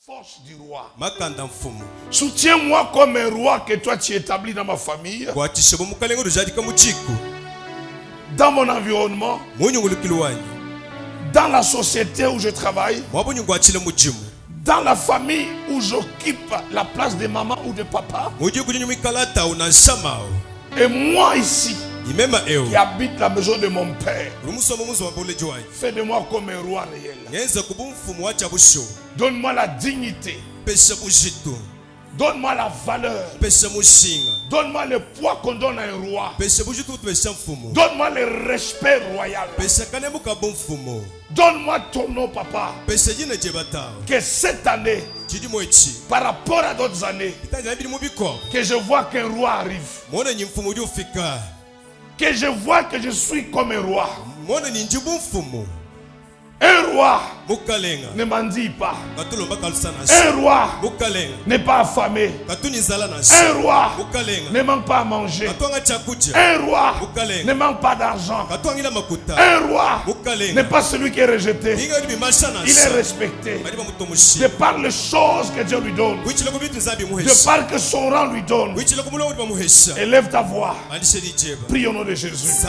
force du roi. Makanda mfumu. Soutiens-moi comme un roi que toi tu établis dans ma famille, dans mon environnement, dans la société où je travaille, dans la famille où j'occupe la place de maman ou de papa, et moi ici qui habite la maison de mon père. Fais de moi comme un roi réel. Donne-moi la dignité. Donne-moi la valeur. Donne-moi le poids qu'on donne à un roi. Donne-moi le respect royal. Donne-moi ton nom, papa. Que cette année, par rapport à d'autres années, que je vois qu'un roi arrive. Que je vois que je suis comme un roi. Un roi ne mendie pas. Un roi n'est pas affamé. Un roi ne manque pas à manger. Un roi ne manque pas d'argent. Un roi n'est pas celui qui est rejeté. Il est respecté. De par les choses que Dieu lui donne. De par que son rang lui donne. Élève ta voix. Prie au nom de Jésus.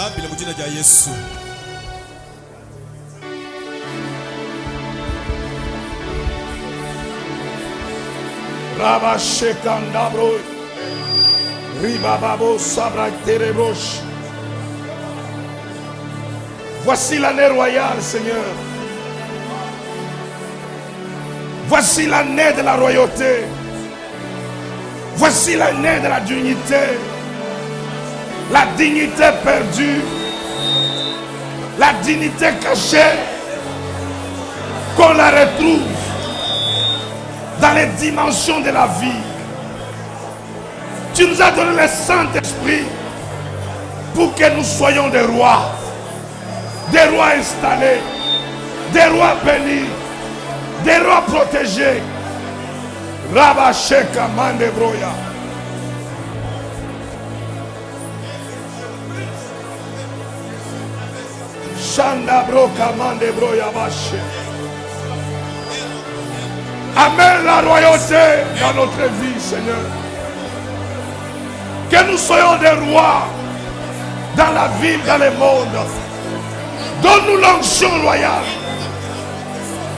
Rabashekandabro, Ribababo Sabrakterebrosh. Voici l'année royale, Seigneur. Voici l'année de la royauté. Voici l'année de la dignité. La dignité perdue. La dignité cachée. Qu'on la retrouve dans les dimensions de la vie. Tu nous as donné le Saint-Esprit pour que nous soyons des rois installés, des rois bénis, des rois protégés. Rabasheka Mandebroya. Shandabroka Mandebroya Bashe. Amène la royauté dans notre vie, Seigneur. Que nous soyons des rois dans la ville, dans le monde. Donne-nous l'onction royale.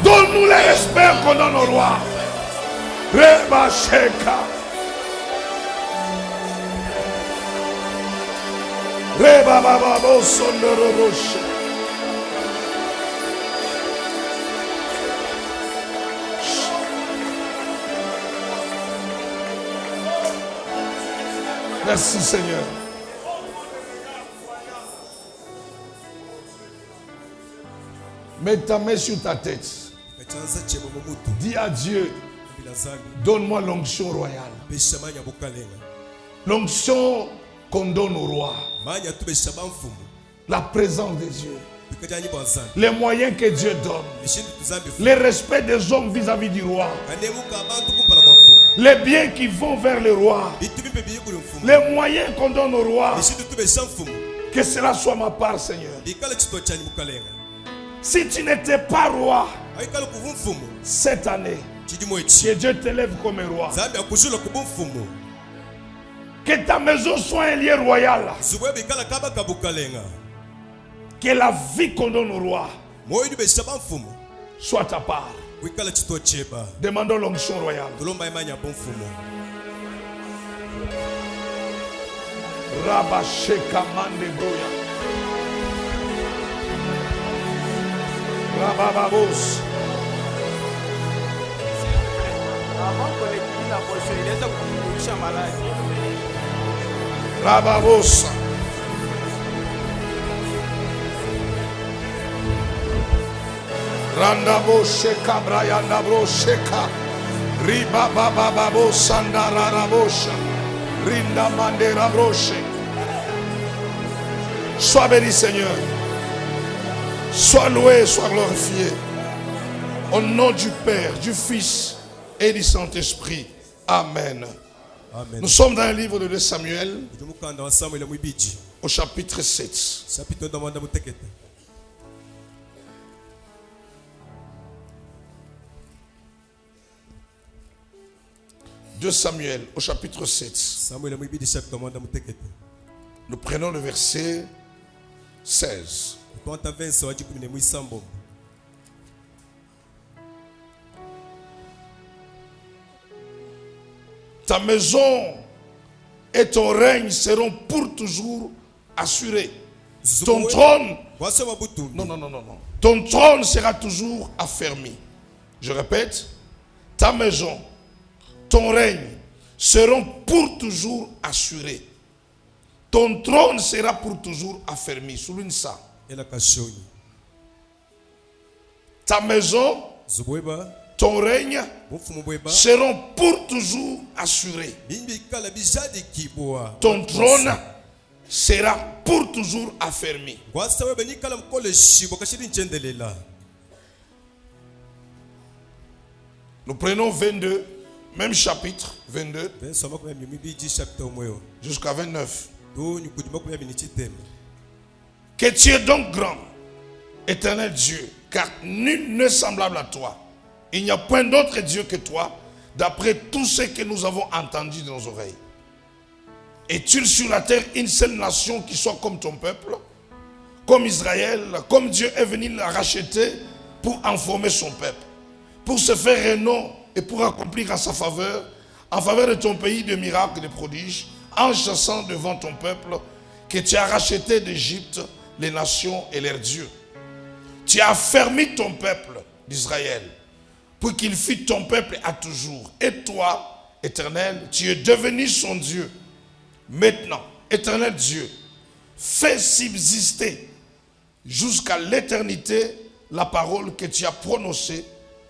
Donne-nous le respect qu'on donne au roi. Reba Sheka. Reba Bababo Sondoroshe. Merci Seigneur. Mets ta main sur ta tête. Dis à Dieu, donne-moi l'onction royale. L'onction qu'on donne au roi. La présence de Dieu. Les moyens que Dieu donne. Le respect des hommes vis-à-vis du roi. Les biens qui vont vers le roi. Les moyens qu'on donne au roi. Que cela soit ma part, Seigneur. Si tu n'étais pas roi cette année, que Dieu t'élève comme un roi. Que ta maison soit un lieu royal. Que la vie qu'on donne au roi soit ta part. Demandons l'onction royale. Rabasheka Mandebroya. Rabababos. Rababos. Randabo Sheka Brayandabro Sheka. Riba Bababo Sandarabosha. Rinda Mandera Broche. Sois béni Seigneur. Sois loué, sois glorifié. Au nom du Père, du Fils et du Saint-Esprit. Amen. Amen. Nous sommes dans le livre de 2 Samuel, au chapitre 7. 2 Samuel au chapitre 7. Nous prenons le verset 16. Ta maison et ton règne seront pour toujours assurés. Ton trône, non. Ton trône sera toujours affermi. Je répète, ta maison, ton règne seront pour toujours assurés. Ton trône sera pour toujours affermi. Souligne ça. Ta maison, ton règne seront pour toujours assurés. Ton trône sera pour toujours affermi. Nous prenons 22, même chapitre 22, jusqu'à 29. Que tu es donc grand, éternel Dieu, car nul n'est semblable à toi. Il n'y a point d'autre Dieu que toi, d'après tout ce que nous avons entendu de nos oreilles. Es-tu sur la terre une seule nation qui soit comme ton peuple, comme Israël, comme Dieu est venu la racheter pour informer son peuple, pour se faire un nom et pour accomplir en sa faveur, en faveur de ton pays de miracles et de prodiges, en chassant devant ton peuple que tu as racheté d'Égypte les nations et leurs dieux. Tu as affermi ton peuple d'Israël pour qu'il fût ton peuple à toujours. Et toi, Éternel, tu es devenu son Dieu. Maintenant, Éternel Dieu, fais subsister jusqu'à l'éternité la parole que tu as prononcée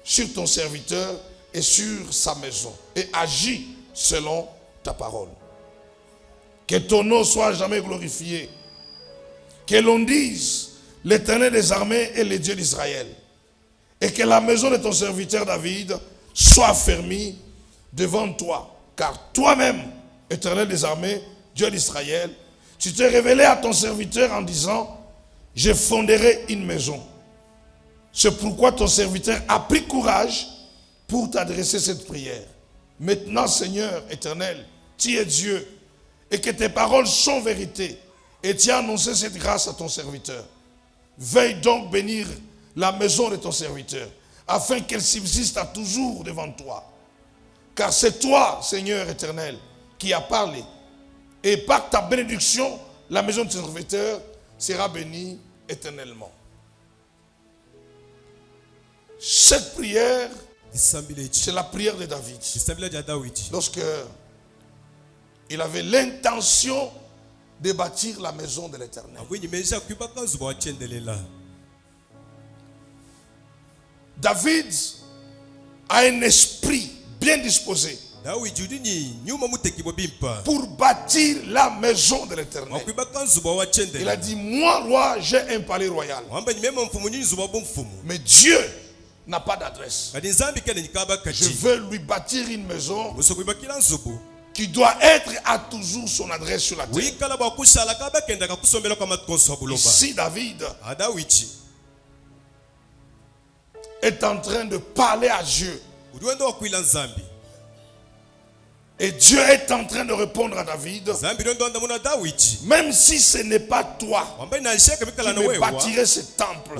sur ton serviteur et sur sa maison, et agis selon ta parole. Que ton nom soit jamais glorifié. Que l'on dise, l'Éternel des armées est le Dieu d'Israël. Et que la maison de ton serviteur David soit affermie devant toi. Car toi-même, Éternel des armées, Dieu d'Israël, tu t'es révélé à ton serviteur en disant, je fonderai une maison. C'est pourquoi ton serviteur a pris courage pour t'adresser cette prière. Maintenant, Seigneur éternel, tu es Dieu et que tes paroles sont vérité. Et tu as annoncé cette grâce à ton serviteur. Veuille donc bénir la maison de ton serviteur, afin qu'elle subsiste à toujours devant toi. Car c'est toi, Seigneur éternel, qui as parlé. Et par ta bénédiction, la maison de ton serviteur sera bénie éternellement. Cette prière, c'est la prière de David. Lorsque il avait l'intention de bâtir la maison de l'Éternel. David a un esprit bien disposé pour bâtir la maison de l'Éternel. Il a dit, moi roi, j'ai un palais royal. Mais Dieu n'a pas d'adresse. Je veux lui bâtir une maison qui doit être à toujours son adresse sur la terre. Ici, David est en train de parler à Dieu. Et Dieu est en train de répondre à David. Même si ce n'est pas toi qui me bâtirais ce temple,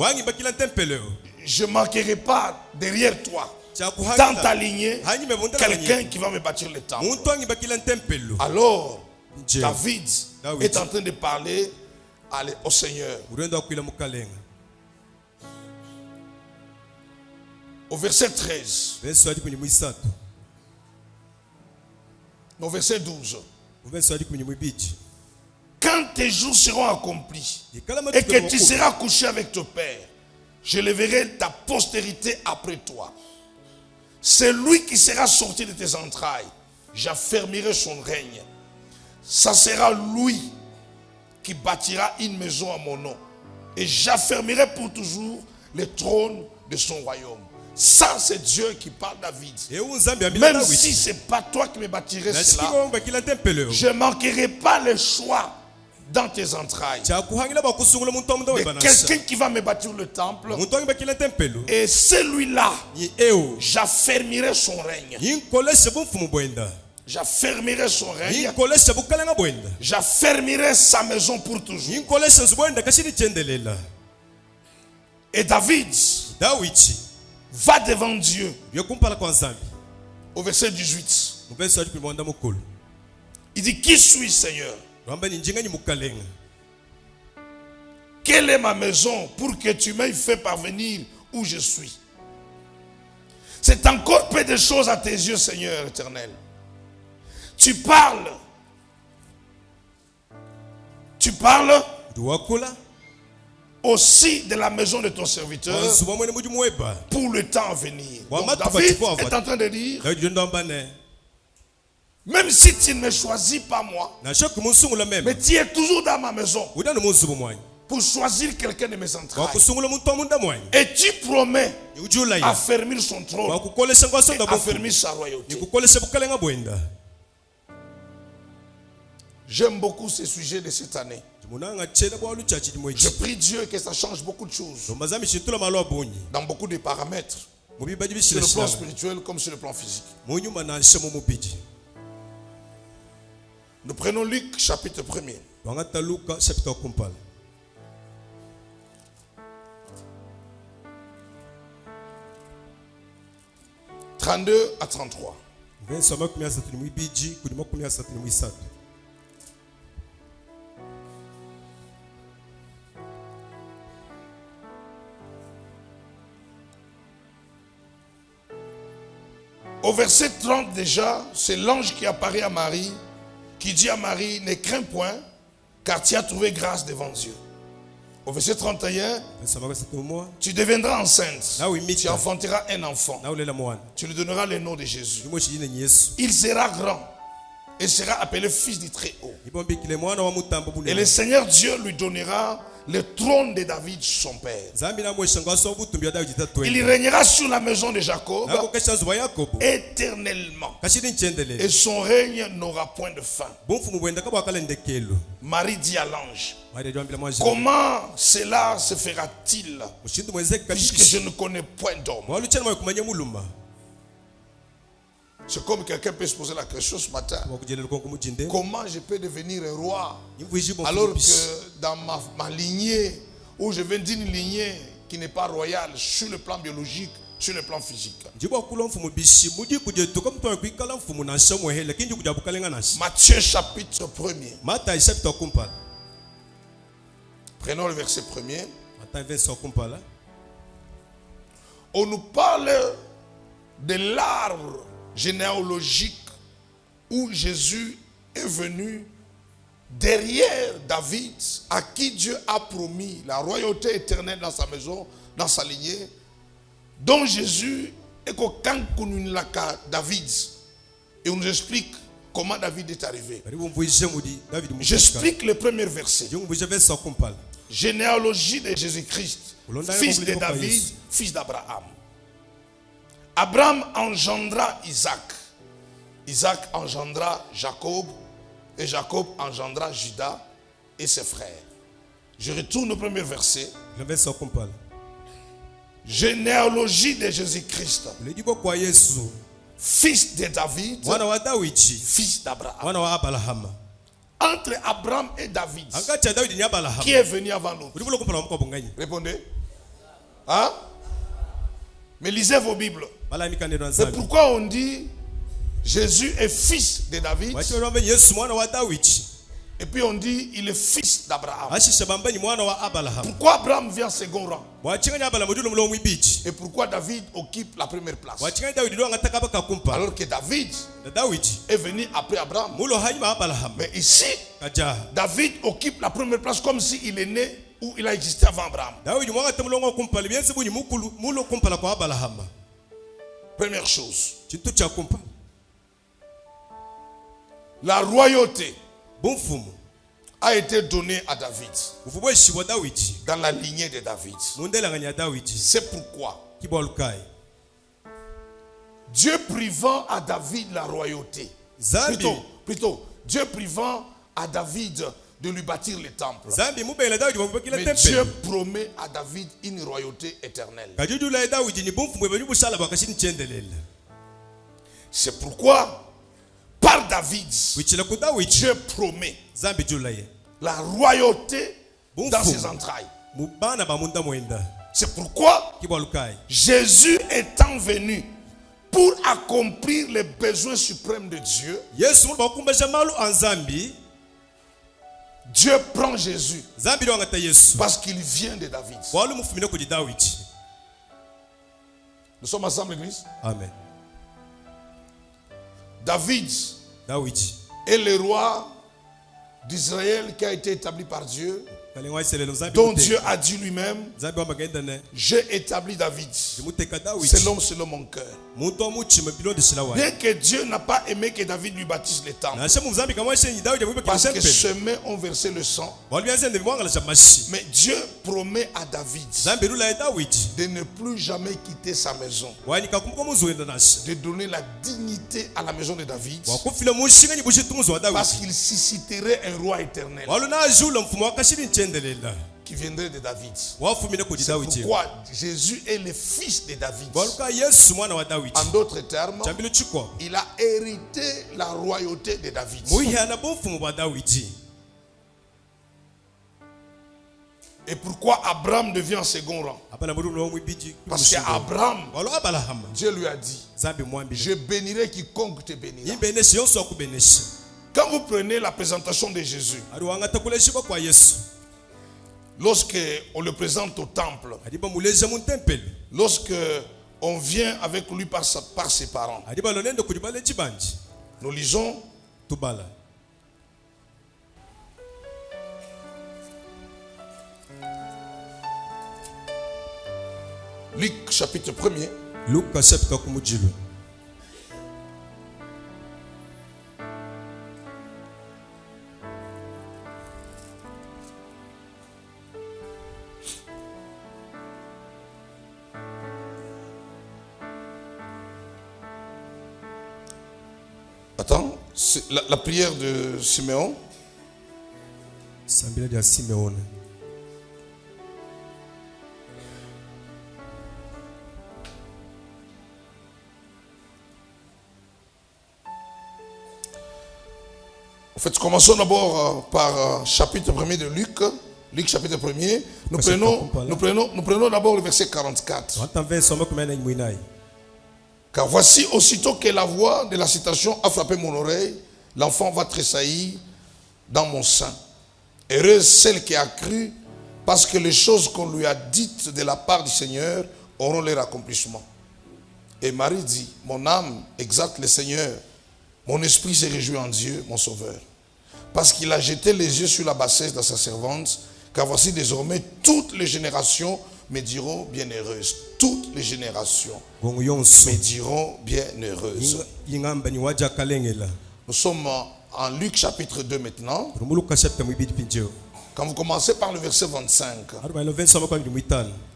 je ne manquerai pas derrière toi, dans ta lignée, quelqu'un qui va me bâtir le temple. Alors, David est en train de parler au Seigneur. Au verset 13. Au verset 12. Quand tes jours seront accomplis et que tu seras couché avec ton père, je leverai ta postérité après toi. C'est lui qui sera sorti de tes entrailles. J'affermirai son règne. Ça sera lui qui bâtira une maison à mon nom. Et j'affermirai pour toujours le trône de son royaume. Ça, c'est Dieu qui parle à David. Même si ce n'est pas toi qui me bâtirais cela, je ne manquerai pas le choix dans tes entrailles. De quelqu'un qui va me bâtir le temple. Et celui-là, j'affermirai son règne. J'affermirai son règne. J'affermirai sa maison pour toujours. Et David va devant Dieu. Au verset 18. Il dit, qui suis Seigneur? Quelle est ma maison pour que tu m'aies fait parvenir où je suis? C'est encore peu de choses à tes yeux, Seigneur éternel. Tu parles aussi de la maison de ton serviteur pour le temps à venir. Donc, David est en train de dire, même si tu ne me choisis pas moi, mais tu es toujours dans ma maison pour choisir quelqu'un de mes entrailles. Et tu promets affermir son trône et affermir sa royauté. J'aime beaucoup ce sujet de cette année. Je prie Dieu que ça change beaucoup de choses dans beaucoup de paramètres, sur le plan spirituel comme sur le plan physique. Nous prenons Luc chapitre 1er. 32 à 33. Au verset 30 déjà, c'est l'ange qui apparaît à Marie, qui dit à Marie, ne crains point, car tu as trouvé grâce devant Dieu. Au verset 31, tu deviendras enceinte, tu enfanteras un enfant, tu lui donneras le nom de Jésus. Il sera grand et sera appelé fils du Très-Haut. Et le Seigneur Dieu lui donnera le trône de David, son père. Il régnera sur la maison de Jacob éternellement. Et son règne n'aura point de fin. Marie dit à l'ange, comment cela se fera-t-il, puisque je ne connais point d'homme? C'est comme quelqu'un peut se poser la question ce matin. Comment je peux devenir un roi alors que dans ma lignée, où je viens d'une lignée qui n'est pas royale sur le plan biologique, sur le plan physique? Matthieu chapitre 1er. Prenons le verset 1er. On nous parle de l'arbre généalogique où Jésus est venu derrière David, à qui Dieu a promis la royauté éternelle dans sa maison, dans sa lignée, dont Jésus est qu'aucun David. Et on nous explique comment David est arrivé. J'explique le premier verset. Généalogie de Jésus-Christ, fils de David, fils d'Abraham. Abraham engendra Isaac. Isaac engendra Jacob. Et Jacob engendra Judas et ses frères. Je retourne au premier verset. Généalogie de Jésus-Christ, fils de David, fils d'Abraham. Entre Abraham et David, qui est venu avant nous? Répondez. Hein? Mais lisez vos Bibles. C'est pourquoi on dit Jésus est fils de David. Et puis on dit il est fils d'Abraham. Pourquoi Abraham vient en second rang? Et pourquoi David occupe la première place? Alors que David est venu après Abraham. Mais ici, David occupe la première place comme s'il est né ou il a existé avant Abraham. Première chose, la royauté a été donnée à David dans la lignée de David. C'est pourquoi Dieu privant à David la royauté, plutôt Dieu privant à David de lui bâtir le temple. Zambi mubela Daudi bamubakila Mais temple. Dieu promet à David une royauté éternelle. Kajudula Daudi ni bumfumwe banyubushala bakashini chendelela. C'est pourquoi, par David, Wichila ku Daudi Dieu promet Zambi julaye. la royauté dans ses entrailles. Mubana bamunda mwenda. C'est pourquoi Kibalukai. Jésus étant venu pour accomplir les besoins suprêmes de Dieu, Yesu bakumba jamalu anzambi. Dieu prend Jésus Zambi wangata Yesu. parce qu'il vient de David. Walu mufumine ku Daudi. Nous sommes ensemble, l'église. Amen. David Daudi. est le roi d'Israël qui a été établi par Dieu, dont Dieu a dit lui-même, j'ai établi David. C'est l'homme selon mon cœur. Bien que Dieu n'a pas aimé que David lui baptise le temple, parce que ses mains ont versé le sang. Mais Dieu promet à David de ne plus jamais quitter sa maison, de donner la dignité à la maison de David, parce qu'il susciterait un roi éternel qui viendrait de David. C'est pourquoi Jésus est le fils de David. En d'autres termes, il a hérité la royauté de David. Et pourquoi Abraham devient en second rang? Parce qu'Abraham, Dieu lui a dit, je bénirai quiconque te bénira. Quand vous prenez la présentation de Jésus, lorsque on le présente au temple, lorsque on vient avec lui par ses parents, nous lisons Luc chapitre 1er. Attends, c'est la prière de Siméon. En fait, commençons d'abord par chapitre 1er de Luc. Luc chapitre 1er. Nous prenons d'abord le verset 44. Car voici, aussitôt que la voix de la citation a frappé mon oreille, l'enfant va tressaillir dans mon sein. Heureuse celle qui a cru, parce que les choses qu'on lui a dites de la part du Seigneur auront leur accomplissement. Et Marie dit, mon âme exalte le Seigneur, mon esprit se réjouit en Dieu, mon Sauveur, parce qu'il a jeté les yeux sur la bassesse de sa servante, car voici désormais toutes les générations me diront bienheureuse. Toutes les générations me diront bienheureuse. Nous sommes en Luc chapitre 2 maintenant. Quand vous commencez par le verset 25,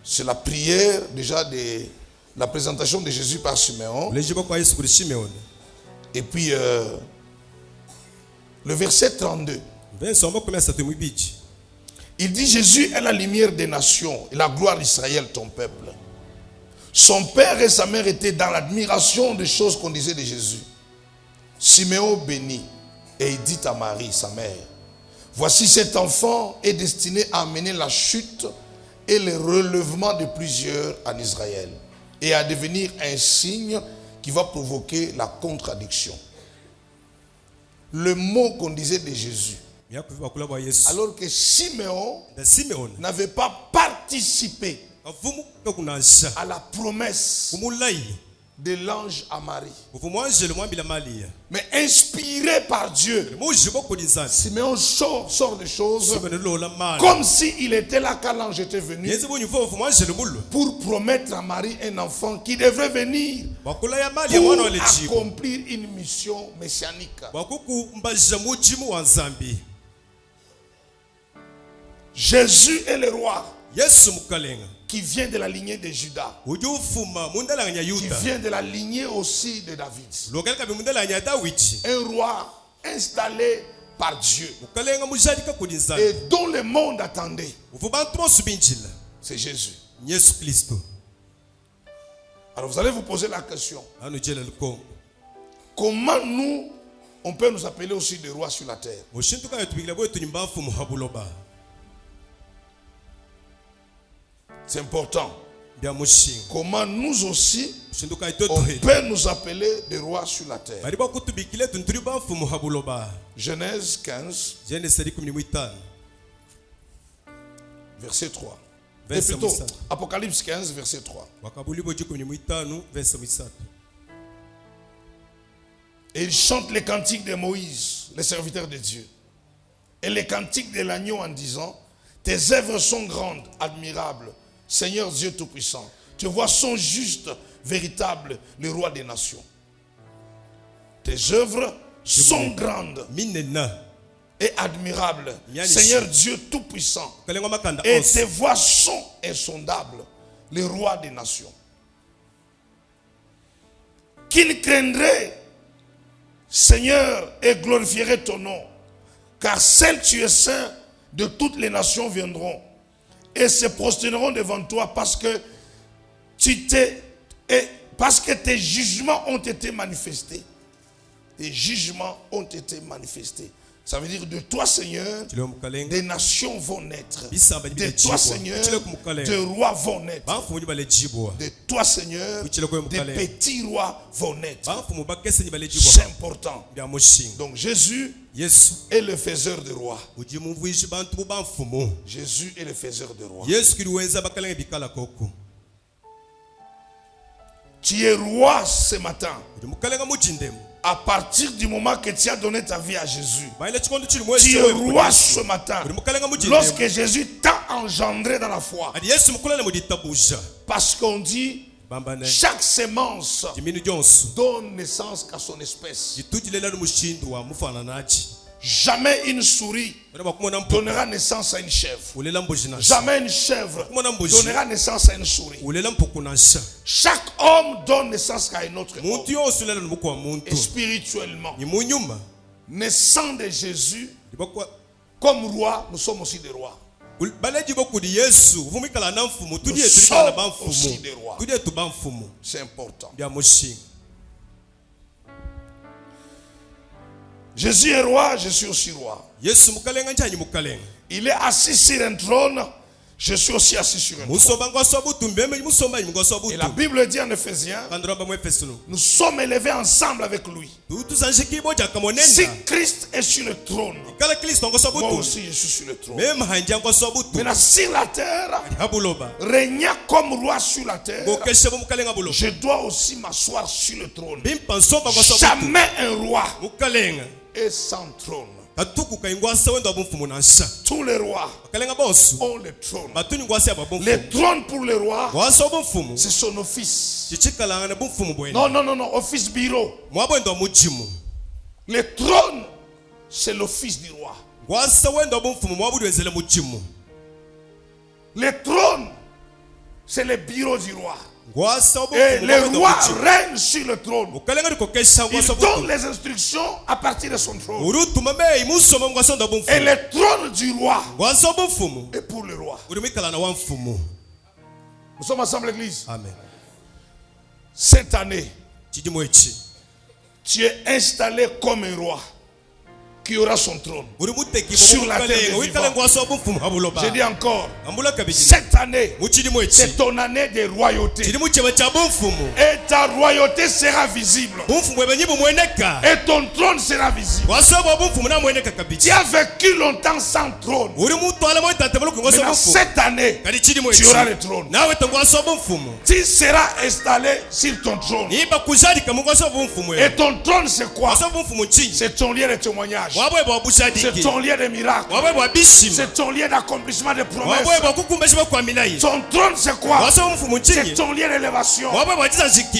c'est la prière déjà de la présentation de Jésus par Siméon. Et puis le verset 32. Il dit, Jésus est la lumière des nations et la gloire d'Israël, ton peuple. Son père et sa mère étaient dans l'admiration des choses qu'on disait de Jésus. Siméon bénit et il dit à Marie, sa mère, voici cet enfant est destiné à amener la chute et le relèvement de plusieurs en Israël et à devenir un signe qui va provoquer la contradiction. Le mot qu'on disait de Jésus, alors que Siméon n'avait pas participé à la promesse de l'ange à Marie, mais inspiré par Dieu, Siméon sort des choses comme s'il était là quand l'ange était venu pour promettre à Marie un enfant qui devrait venir pour accomplir une mission messianique. Jésus est le roi qui vient de la lignée de Judas, qui vient de la lignée aussi de David. Un roi installé par Dieu et dont le monde attendait, c'est Jésus. Alors vous allez vous poser la question. Comment nous, on peut nous appeler aussi des rois sur la terre? C'est important. Comment nous aussi, on peut nous appeler des rois sur la terre? Genèse 15, verset 3. Et plutôt, Apocalypse 15, verset 3. Et il chante les cantiques de Moïse, le serviteur de Dieu, et les cantiques de l'agneau en disant: tes œuvres sont grandes, admirables, Seigneur Dieu Tout-Puissant. Tes voies sont justes, véritables, le roi des nations. Tes œuvres sont grandes et admirables, Seigneur Dieu Tout-Puissant. Et tes voies sont insondables, le roi des nations. Qu'il craindrait, Seigneur, et glorifierait ton nom, car seul tu es saint, de toutes les nations viendront et se prosterneront devant toi parce que tes jugements ont été manifestés. Tes jugements ont été manifestés. Ça veut dire de toi, Seigneur, des nations vont naître. De toi, Seigneur, des rois vont naître. De toi, Seigneur, des petits rois vont naître. C'est important. Donc Jésus est le faiseur de rois. Jésus est le faiseur de rois. Tu es roi ce matin. À partir du moment que tu as donné ta vie à Jésus, tu es roi ce matin. Lorsque Jésus t'a engendré dans la foi. Parce qu'on dit, chaque sémence donne naissance qu'à son espèce. Jamais une souris donnera naissance à une chèvre. Jamais une chèvre donnera naissance à une souris. Chaque homme donne naissance à un autre homme. Et spirituellement, naissant de Jésus, comme roi, nous sommes aussi des rois. Nous sommes aussi des rois. C'est important. Jésus est roi, je suis aussi roi. Il est assis sur un trône, je suis aussi assis sur un trône. Et la Bible dit en Éphésiens, nous sommes élevés ensemble avec lui. Si Christ est sur le trône, moi aussi je suis sur le trône. Maintenant sur la terre, régnant comme roi sur la terre, je dois aussi m'asseoir sur le trône. Jamais un roi est sans trône. Tous les rois ont le trône. Le trône pour le roi, c'est son office. Non, office bureau. Le trône, c'est l'office du roi. Le trône, c'est le bureau du roi. Et le roi règne sur le trône. Il donne les instructions à partir de son trône. Et le trône du roi est pour le roi. Nous sommes ensemble l'église. Amen. Cette année, tu es installé comme un roi qui aura son trône sur la terre des vivants. Je dis encore, cette année, c'est ton année de royauté. Et ta royauté sera visible. Et ton trône sera visible. Tu as vécu longtemps sans trône. Maintenant, cette année, tu auras le trône. Tu seras installé sur ton trône. Et ton trône, c'est quoi? C'est ton lieu de témoignage. C'est ton lieu de miracle. C'est ton lieu d'accomplissement de promesses. Ton trône c'est quoi? C'est ton lieu d'élévation.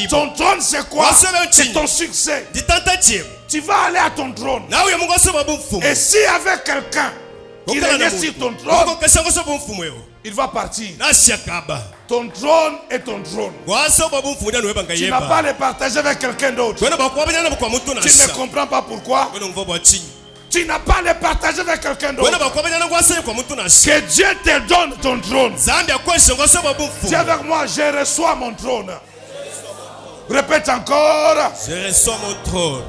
Ton trône c'est quoi? C'est ton succès. Tu vas aller à ton trône. Et si avec quelqu'un qui règne sur ton trône, il va partir. Ton trône est ton trône. Tu n'as pas à le partager avec quelqu'un d'autre. Tu ne comprends pas pourquoi? Tu n'as pas à le partager avec quelqu'un d'autre. Que Dieu te donne ton trône. Dis avec moi, je reçois mon trône. Répète encore. Je reçois mon trône.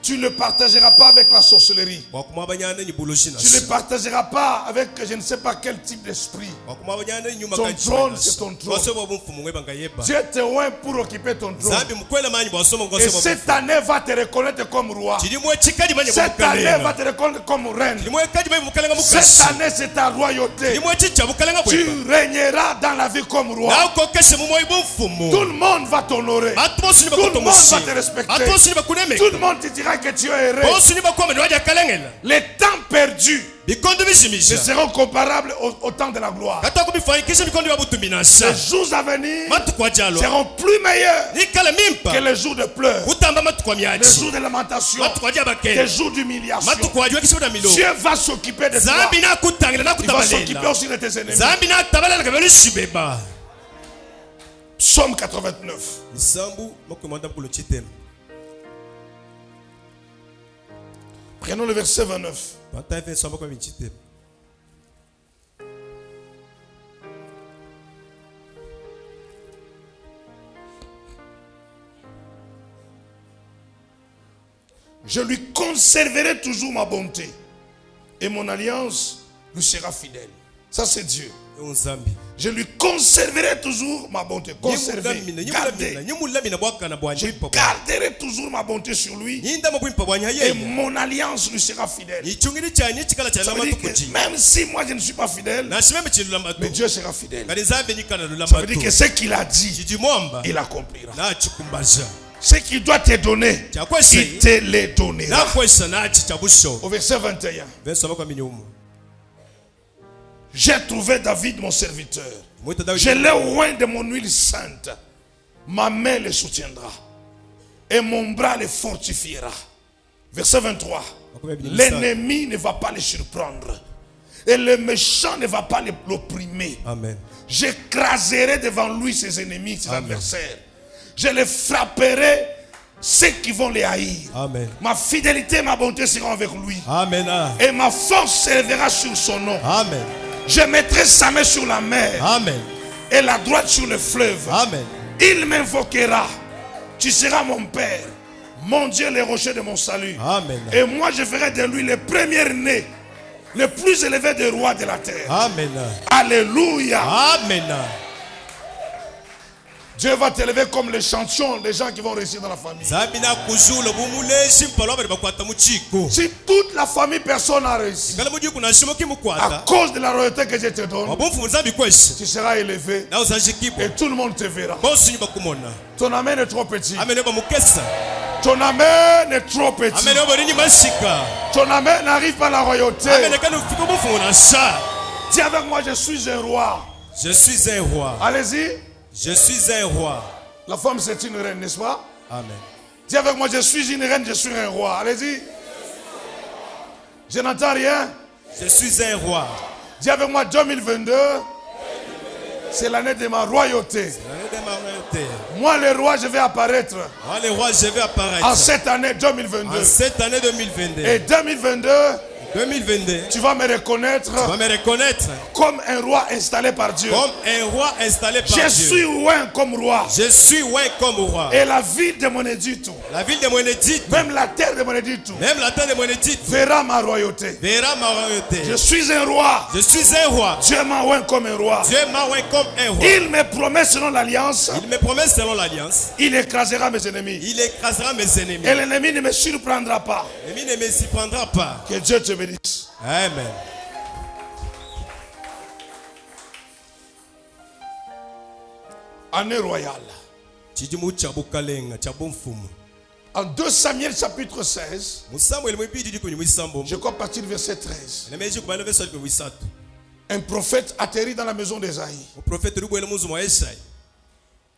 Tu ne le partageras pas avec la sorcellerie. Tu ne le partageras pas avec je ne sais pas quel type d'esprit. Ton trône, c'est ton trône. Dieu te oint pour occuper ton trône. Et cette année va te reconnaître comme roi. Cette année va te reconnaître comme reine. Cette année, c'est ta royauté. Tu régneras dans la vie comme roi. Tout le monde va t'honorer. Tout le monde va te respecter. Tout le monde te dira que tu es heureux. Les temps perdus ne seront comparables au temps de la gloire. Les jours à venir seront plus meilleurs que les jours de pleurs, les jours de lamentation, les jours d'humiliation. Dieu va s'occuper de toi. Il va s'occuper aussi de tes ennemis. Psaume 89. Prenons le verset 29. Je lui conserverai toujours ma bonté et mon alliance lui sera fidèle. Ça c'est Dieu. Je lui conserverai toujours ma bonté. Conserver, garder. Je garderai toujours ma bonté sur lui. Et mon alliance lui sera fidèle. Ça veut dire que même si moi je ne suis pas fidèle, mais Dieu sera fidèle. Ça veut dire que ce qu'il a dit, il accomplira. Ce qu'il doit te donner, il te les donnera. Au verset 21. J'ai trouvé David mon serviteur. Je l'ai oint de mon huile sainte. Ma main le soutiendra. Et mon bras le fortifiera. Verset 23. L'ennemi ne va pas le surprendre. Et le méchant ne va pas l'opprimer. J'écraserai devant lui ses ennemis, ses adversaires. Je les frapperai, ceux qui vont les haïr. Ma fidélité et ma bonté seront avec lui. Et ma force s'élèvera sur son nom. Je mettrai sa main sur la mer. Et la droite sur le fleuve. Il m'invoquera. Tu seras mon Père. Mon Dieu, le rocher de mon salut. Et moi, je ferai de lui le premier-né, le plus élevé des rois de la terre. Alléluia. Dieu va t'élever comme les champions, les gens qui vont réussir dans la famille. Si toute la famille, personne n'a réussi, à cause de la royauté que je te donne, tu seras élevé et tout le monde te verra. Ton amen est trop petit. Ton amen est trop petit. Ton amen n'arrive pas à la royauté. Dis avec moi, je suis un roi. Je suis un roi. Allez-y. Je suis un roi. La femme c'est une reine, n'est-ce pas? Amen. Dis avec moi, je suis une reine, je suis un roi. Allez-y. Je n'entends rien. Je suis un roi. Dis avec moi, 2022, c'est l'année de ma royauté. Moi le roi, je vais apparaître. Moi le roi, je vais apparaître. En cette année 2022. En cette année 2022. Et 2022. Tu vas me reconnaître. Comme un roi installé par Dieu. Je suis oint comme roi. Et la ville de mon édite. Même la terre de mon édite. Verra ma royauté. Je suis un roi. Dieu m'a oint comme un roi. Il me promet selon l'alliance. Il écrasera mes ennemis. Et l'ennemi ne me surprendra pas. Que Dieu te bénisse. Amen. Année royale. En 2 Samuel chapitre 16, je crois à partir du verset 13, un prophète atterrit dans la maison d'Esaïe.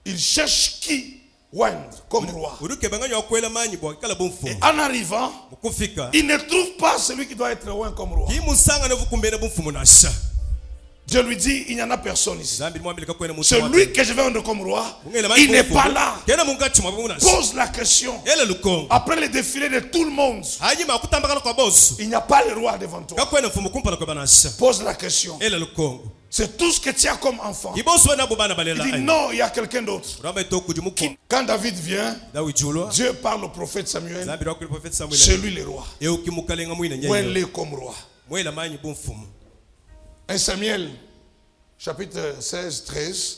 Il cherche qui oindre comme roi. Et en arrivant, il ne trouve pas celui qui doit être oint comme roi. Dieu lui dit, il n'y en a personne ici. Celui que je vais rendre comme roi, il n'est pas là. Pose la question. Après le défilé de tout le monde, il n'y a pas le roi devant toi. Pose la question. C'est tout ce que tu as comme enfant. Il dit non, il y a quelqu'un d'autre. Quand David vient, Dieu parle au prophète Samuel. C'est lui le roi. Où elle est comme roi. 1 Samuel, chapitre 16, 13.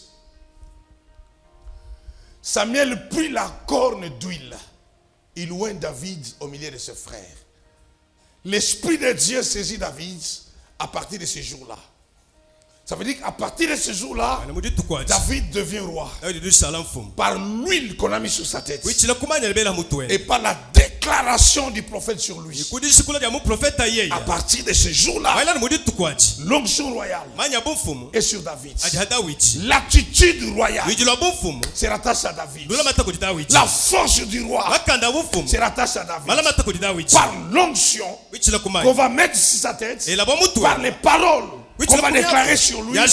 Samuel prit la corne d'huile. Il oint David au milieu de ses frères. L'Esprit de Dieu saisit David à partir de ce jour-là. Ça veut dire qu'à partir de ce jour-là, David devient roi. Par l'huile qu'on a mis sur sa tête. Et par la déclaration du prophète sur lui. À partir de ce jour-là, l'onction royale est sur David. L'attitude royale se rattache à David. La force du roi se rattache à David. Par l'onction qu'on va mettre sur sa tête, par les paroles qu'on va déclarer sur lui, David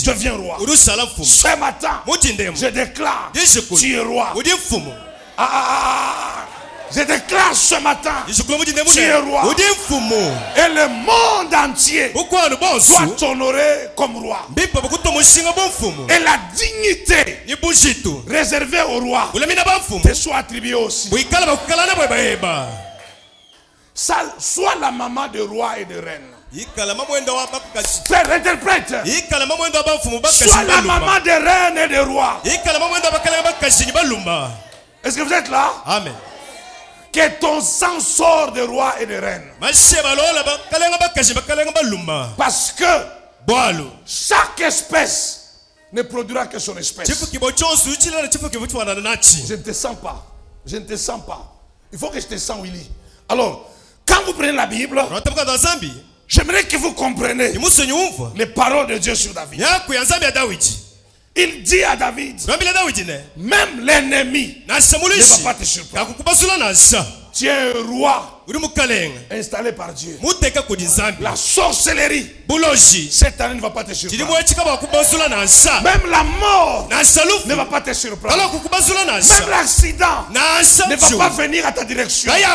devient roi. Ce matin, je déclare, tu es roi. Je déclare ce matin, tu es roi. Et le monde entier doit t'honorer comme roi. Et la dignité réservée au roi te soit attribuée aussi. Sois la maman de roi et de reine. Père, interprète. Sois la maman de reine et de roi. Est-ce que vous êtes là? Amen. Que ton sang sort de roi et de reine. Parce que chaque espèce ne produira que son espèce. Je ne te sens pas. Je ne te sens pas. Il faut que je te sens, Willy. Alors, quand vous prenez la Bible, j'aimerais que vous compreniez les paroles de Dieu sur David. Il dit à David, même l'ennemi ne va pas te surprendre. Tu es un roi installé par Dieu. La sorcellerie cette année ne va pas te surprendre. Même la mort ne va pas te surprendre. Même l'accident ne va pas venir à ta direction. Même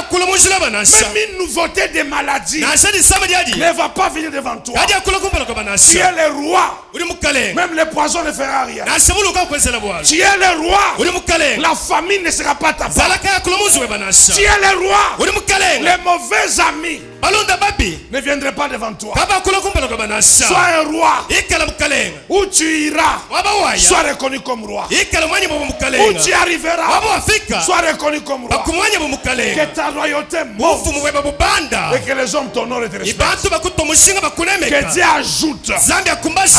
une nouveauté de maladie ne va pas venir devant toi. Tu es le roi. Même le poison ne fera rien. Tu es le roi. La famine ne sera pas ta part. Tu es le roi. Les mauvais amis ne viendraient pas devant toi. Sois un roi. Où tu iras, sois reconnu comme roi. Où tu arriveras, sois reconnu comme roi. Que ta royauté monte et que les hommes t'honorent et te respectent. Que Dieu ajoute à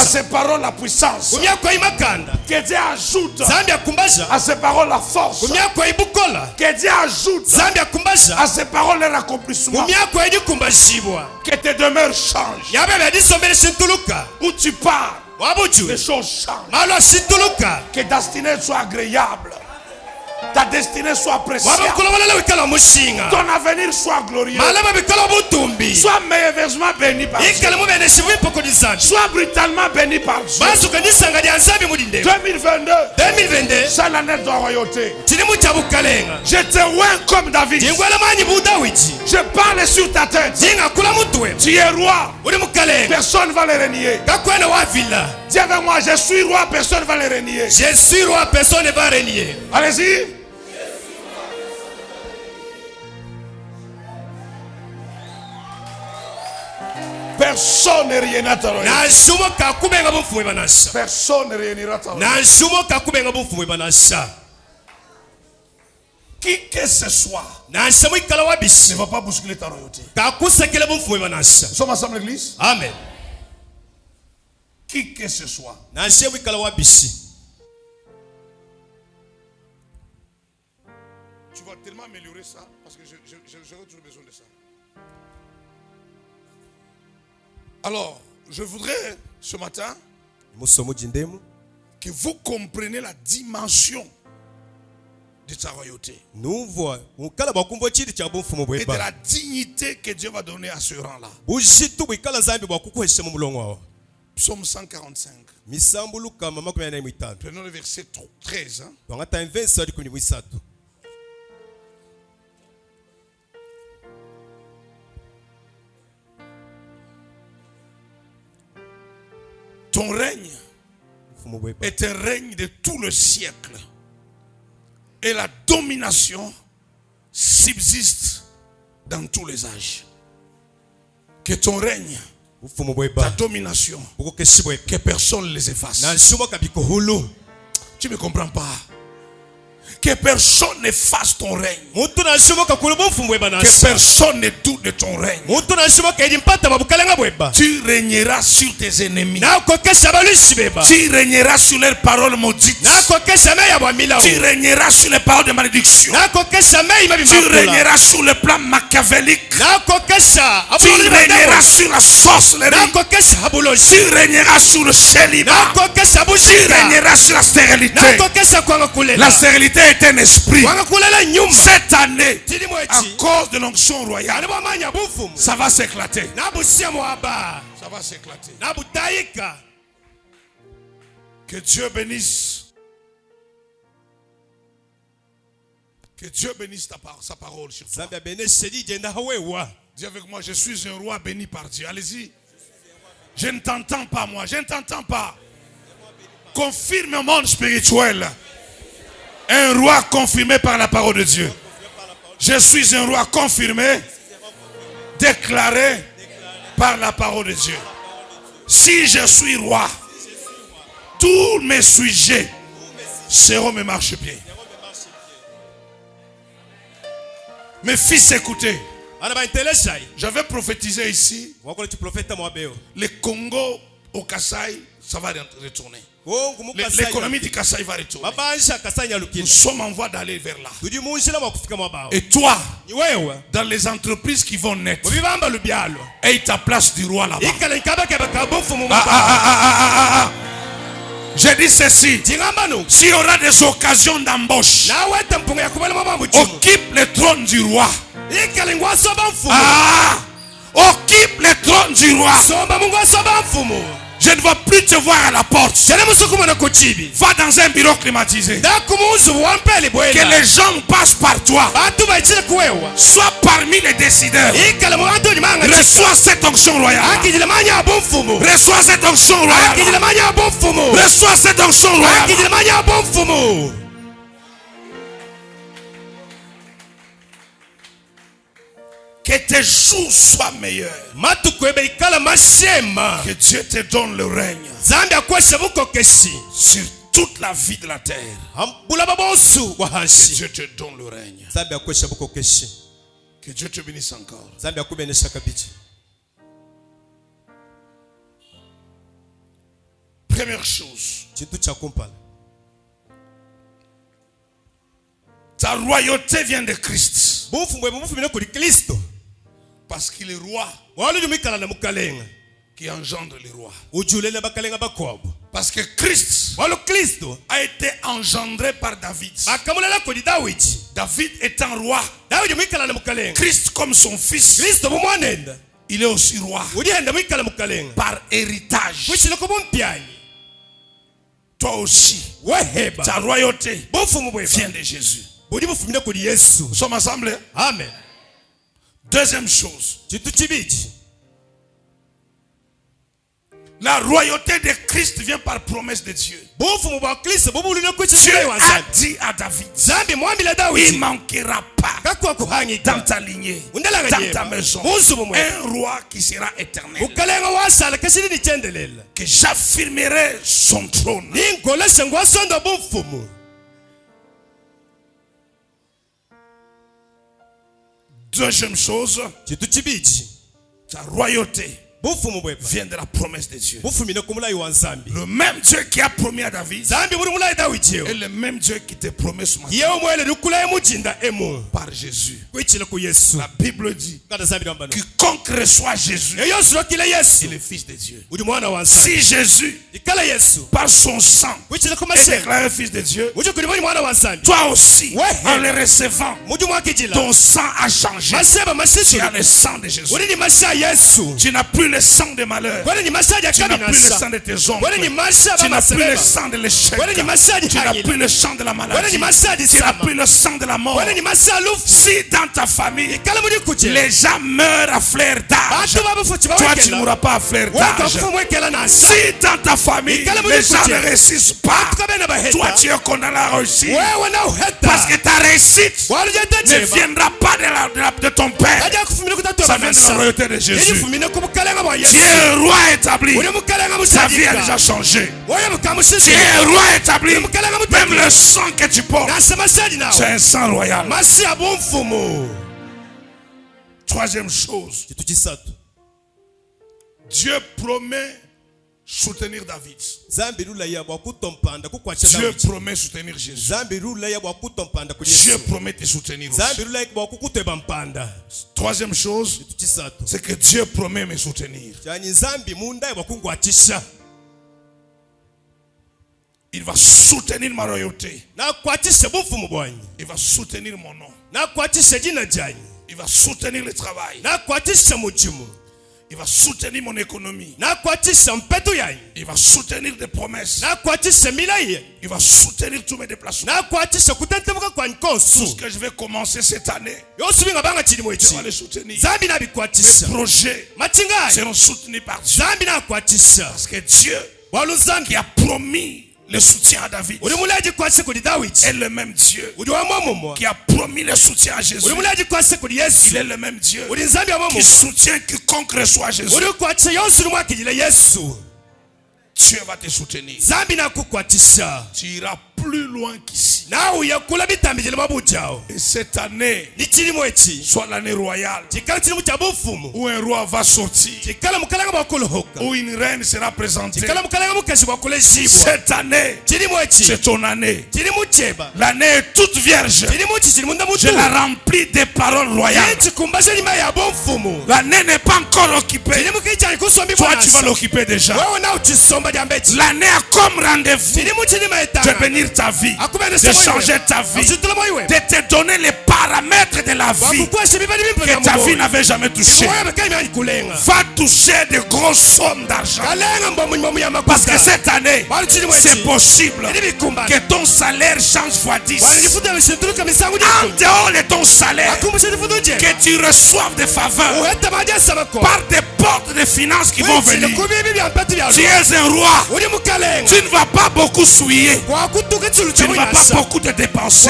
ces paroles la puissance. Que Dieu ajoute à ces paroles la force. Que Dieu ajoute à ces paroles l'accomplissement. Que tes demeures changent. Où tu pars, les choses changent. Que ta destinée soit agréable. Ta destinée soit appréciable. Ton avenir soit glorieux. Sois merveilleusement béni par Dieu. Sois brutalement béni par Dieu. 2022, c'est l'année de la royauté. Je te oins comme David. Je parle sur ta tête. Tu es roi. Personne ne va le renier. Dis avec moi, je suis roi, personne ne va le renier. Je suis roi, personne ne va renier. Allez-y. Personne ne réunira ta royauté. Personne ne réunira ta royauté. Qui que ce soit ne va pas bousculer ta royauté. Nous sommes ensemble l'église. Amen. Qui que ce soit. Tu vas tellement améliorer ça parce que j'aurai toujours besoin de ça. Alors, je voudrais ce matin que vous compreniez la dimension de sa royauté. Et de la dignité que Dieu va donner à ce rang-là. Psaume 145. Prenons le verset 13. Ton règne est un règne de tout le siècle. Et la domination subsiste dans tous les âges. Que ton règne, ta domination, que personne ne les efface. Tu ne me comprends pas? Que personne ne fasse ton règne. Que personne ne doute de ton règne. Tu régneras sur tes ennemis. Tu régneras sur leurs paroles maudites. Tu régneras sur les paroles de malédiction. Tu régneras sur le plan machiavélique. Tu régneras sur la sorcellerie. Tu régneras sur le célibat. Tu régneras sur la stérilité. La stérilité est un esprit. Cette année, à cause de l'onction royale, ça va s'éclater. Ça va s'éclater. Que Dieu bénisse. Que Dieu bénisse sa parole sur toi. Dis avec moi, je suis un roi béni par Dieu. Allez-y. Je ne t'entends pas, moi. Je ne t'entends pas. Confirme le monde spirituel. Un roi confirmé par la parole de Dieu. Je suis un roi confirmé, déclaré par la parole de Dieu. Si je suis roi, tous mes sujets seront mes marchepieds. Mes fils, écoutez. Je vais prophétiser ici. Le Congo au Kasaï, ça va retourner. L'économie du Kasaï va retourner. Nous sommes en voie d'aller vers là. Et toi, dans les entreprises qui vont naître, aie ta place du roi là-bas. J'ai dit ceci. S'il y aura des occasions d'embauche, occupe le trône du roi. Occupe le trône du roi. Je ne vais plus te voir à la porte. Va dans un bureau climatisé. Que les gens passent par toi. Sois parmi les décideurs. Reçois cette onction royale. Reçois cette onction royale. Reçois cette onction royale. Que tes jours soient meilleurs. Que Dieu te donne le règne sur toute la vie de la terre. Que Dieu te donne le règne. Que Dieu te bénisse encore. Première chose, ta royauté vient de Christ. Parce qu'il est roi qui engendre les rois. Parce que Christ a été engendré par David. David étant roi, Christ comme son fils, il est aussi roi par héritage. Toi aussi, ta royauté vient de Jésus. Nous sommes ensemble. Amen. Deuxième chose, la royauté de Christ vient par promesse de Dieu. Dieu a dit à David, il ne manquera pas dans ta lignée, dans ta maison, un roi qui sera éternel, que j'affirmerai son trône. Deuxième chose, ta royauté vient de la promesse de Dieu. Le même Dieu qui a promis à David est le même Dieu qui te promet ce matin par Jésus. La Bible dit, quiconque reçoit Jésus est le Fils de Dieu. Si Jésus, par son sang, est déclaré Fils de Dieu, toi aussi, en le recevant, ton sang a changé. Tu as le sang de Jésus. Tu n'as plus le sang de malheur. Tu n'as plus le sang de tes ombres. Tu n'as plus le sang de l'échec. Tu n'as plus le sang de la maladie. Tu n'as plus le sang de la mort. Si dans ta famille, les gens meurent à fleur d'âge, toi tu ne mourras pas à fleur d'âge. Si dans ta famille, les gens ne réussissent pas, toi tu es condamné à réussir. Parce que ta réussite ne viendra pas de ton père. Ça vient de la royauté de Jésus. Tu es un roi établi. Ta vie a déjà changé. Tu es un roi établi. Même le sang que tu portes, c'est un sang royal. Troisième chose, Dieu promet soutenir David. Dieu promet soutenir Jésus. Dieu promet te soutenir aussi. Troisième chose, c'est que Dieu promet me soutenir. Il va soutenir ma royauté. Il va soutenir mon nom. Il va soutenir le travail. Il va soutenir mon économie. Il va soutenir des promesses. Il va soutenir tous mes déplacements. Tout ce que je vais commencer cette année, Dieu va les soutenir. Les projets seront soutenus par Dieu. Parce que Dieu qui a promis le soutien à David est le même Dieu qui a promis le soutien à Jésus. Il est le même Dieu qui soutient quiconque reçoit Jésus. Dieu va te soutenir. Tu iras plus loin qu'ici. Et cette année soit l'année royale où un roi va sortir, où une reine sera présentée. Cette année, c'est ton année. L'année est toute vierge. Je la remplis des paroles royales. L'année n'est pas encore occupée. Toi, tu vas l'occuper déjà. L'année a comme rendez-vous de bénir ta vie, de changer ta vie, de te donner les paramètres de la vie que ta vie n'avait jamais touché. Va toucher de grosses sommes d'argent. Parce que cette année, c'est possible que ton salaire change fois 10. En dehors de ton salaire, que tu reçoives des faveurs par des portes de finances qui vont venir. Tu es un roi. Tu ne vas pas beaucoup souiller. Tu ne vas pas beaucoup te dépenser.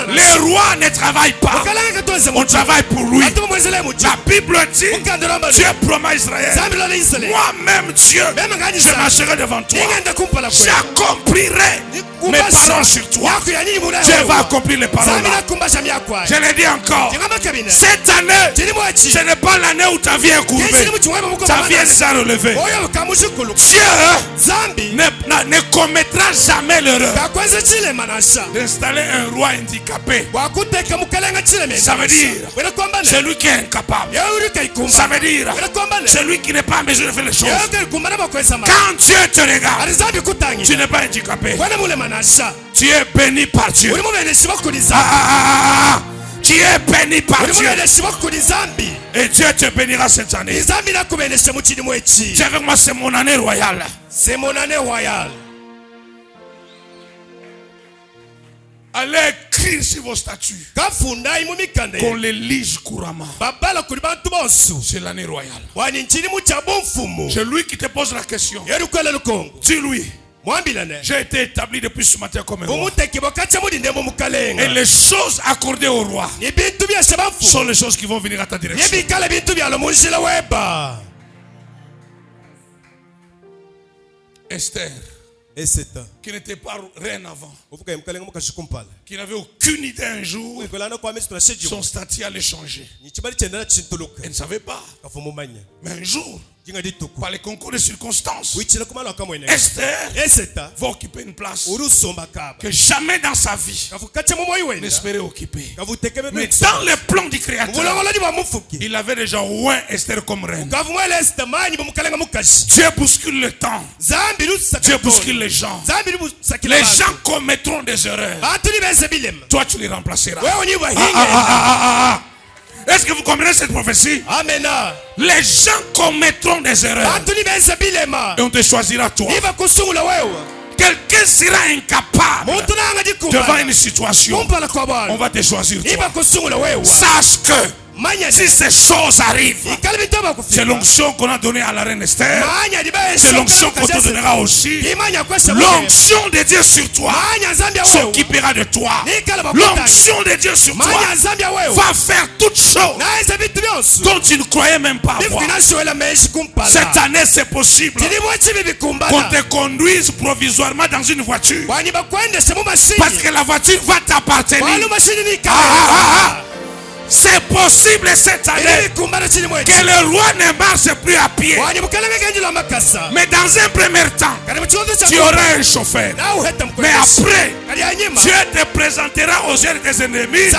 Les rois ne travaillent pas. On travaille pour lui. La Bible dit, Dieu promet à Israël, moi-même Dieu, je marcherai devant toi. J'accomplirai mes paroles sur toi. Dieu va accomplir les paroles là. Je le dis encore. Cette année, ce n'est pas l'année où ta vie est courbée. Ta vie est déjà relevée. Dieu ne commettra jamais l'erreur d'installer un roi handicapé. Ça veut dire celui qui est incapable. Ça veut dire celui qui n'est pas en mesure de faire les choses. Quand Dieu te regarde, tu n'es pas handicapé. Tu es béni par Dieu. Tu es béni par Dieu. Et Dieu te bénira cette année. Dis avec moi, c'est mon année royale. C'est mon année royale. Allez écrire sur vos statuts. Qu'on les lise couramment. C'est l'année royale. C'est lui qui te pose la question. Dis-lui. J'ai été établi depuis ce matin comme un roi. Et les choses accordées au roi sont les choses qui vont venir à ta direction. Esther, qui n'était pas reine avant, qui n'avait aucune idée un jour, son statut allait changer. Elle ne savait pas. Mais un jour, par les concours de circonstances, Esther va occuper une place que jamais dans sa vie n'espérait occuper. Mais dans le plan du Créateur, il avait déjà oint Esther comme reine. Dieu bouscule le temps. Dieu bouscule les gens. Les gens commettront des erreurs. Toi, tu les remplaceras. Est-ce que vous comprenez cette prophétie? Amen. Les gens commettront des erreurs. Et on te choisira toi. Quelqu'un sera incapable devant une situation. On va te choisir toi. Sache que si ces choses arrivent, c'est l'onction qu'on a donnée à la reine Esther. C'est l'onction qu'on te donnera aussi. L'onction de Dieu sur toi s'occupera de toi. L'onction de Dieu sur toi va faire toutes choses dont tu ne croyais même pas avoir. Cette année, c'est possible qu'on te conduise provisoirement dans une voiture, parce que la voiture va t'appartenir. C'est possible cette année que le roi ne marche plus à pied. Mais dans un premier temps, tu auras un chauffeur. Mais après, Dieu te présentera aux yeux de tes ennemis.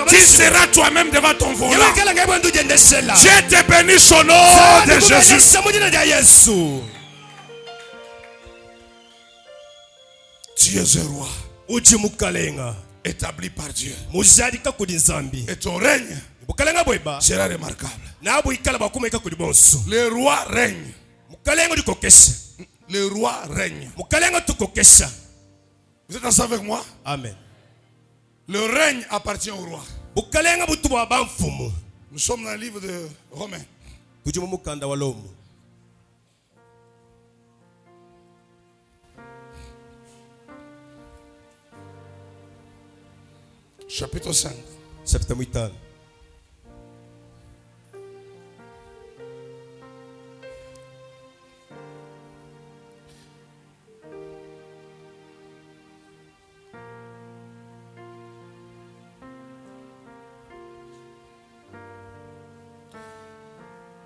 Tu seras toi-même devant ton volant. Dieu te bénisse au nom de Jésus. Tu es un roi établi par Dieu. Et ton règne sera remarquable. Le roi règne. Le roi règne. Vous êtes ensemble avec moi? Amen. Le règne appartient au roi. Nous sommes dans le livre de Romains. Chapitre 5.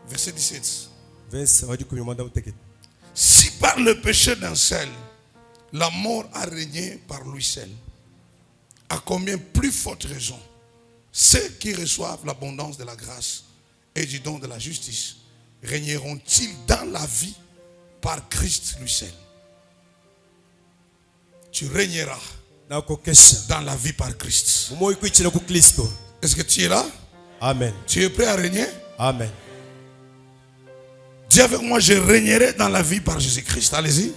Verset 17. Si par le péché d'un seul, la mort a régné par lui seul, à combien plus forte raison ceux qui reçoivent l'abondance de la grâce et du don de la justice régneront-ils dans la vie par Christ lui seul? Tu régneras dans la vie par Christ. Est-ce que tu es là? Amen. Tu es prêt à régner? Amen. Dis avec moi, je régnerai dans la vie par Jésus-Christ. Allez-y.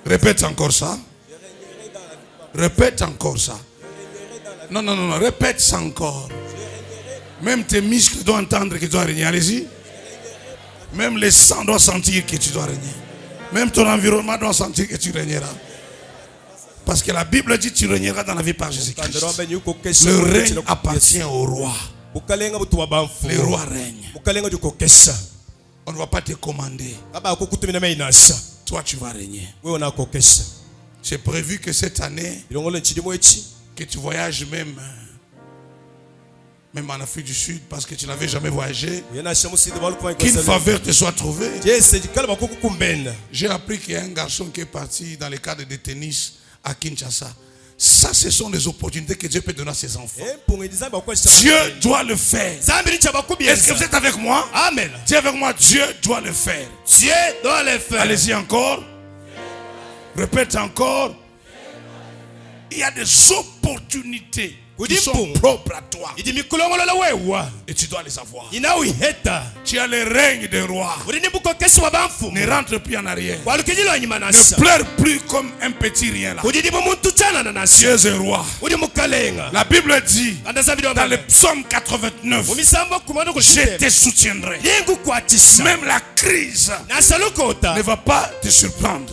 Répète encore ça. Répète encore ça. Non, non, non, non. Répète ça encore. Même tes muscles doivent entendre que tu dois régner. Allez-y. Même les sangs doivent sentir que tu dois régner. Même ton environnement doit sentir que tu régneras. Parce que la Bible dit que tu régneras dans la vie par Jésus-Christ. Le règne appartient au roi. Le roi règne. On ne va pas te commander. Toi, tu vas régner. C'est prévu que cette année, que tu voyages même en Afrique du Sud, parce que tu n'avais jamais voyagé, qu'une faveur te soit trouvée. J'ai appris qu'il y a un garçon qui est parti dans le cadre de tennis à Kinshasa. Ça, ce sont les opportunités que Dieu peut donner à ses enfants. Dieu doit le faire. Est-ce que vous êtes avec moi? Amen. Dis avec moi, Dieu doit le faire. Dieu doit le faire. Allez-y encore. Répète encore. Il y a des opportunités qui sont propres à toi. Et tu dois les avoir. Tu as le règne des rois. Ne rentre plus en arrière. Ne pleure plus comme un petit rien là. Tu es un roi. La Bible dit dans le psaume 89, je te soutiendrai. Même la crise ne va pas te surprendre.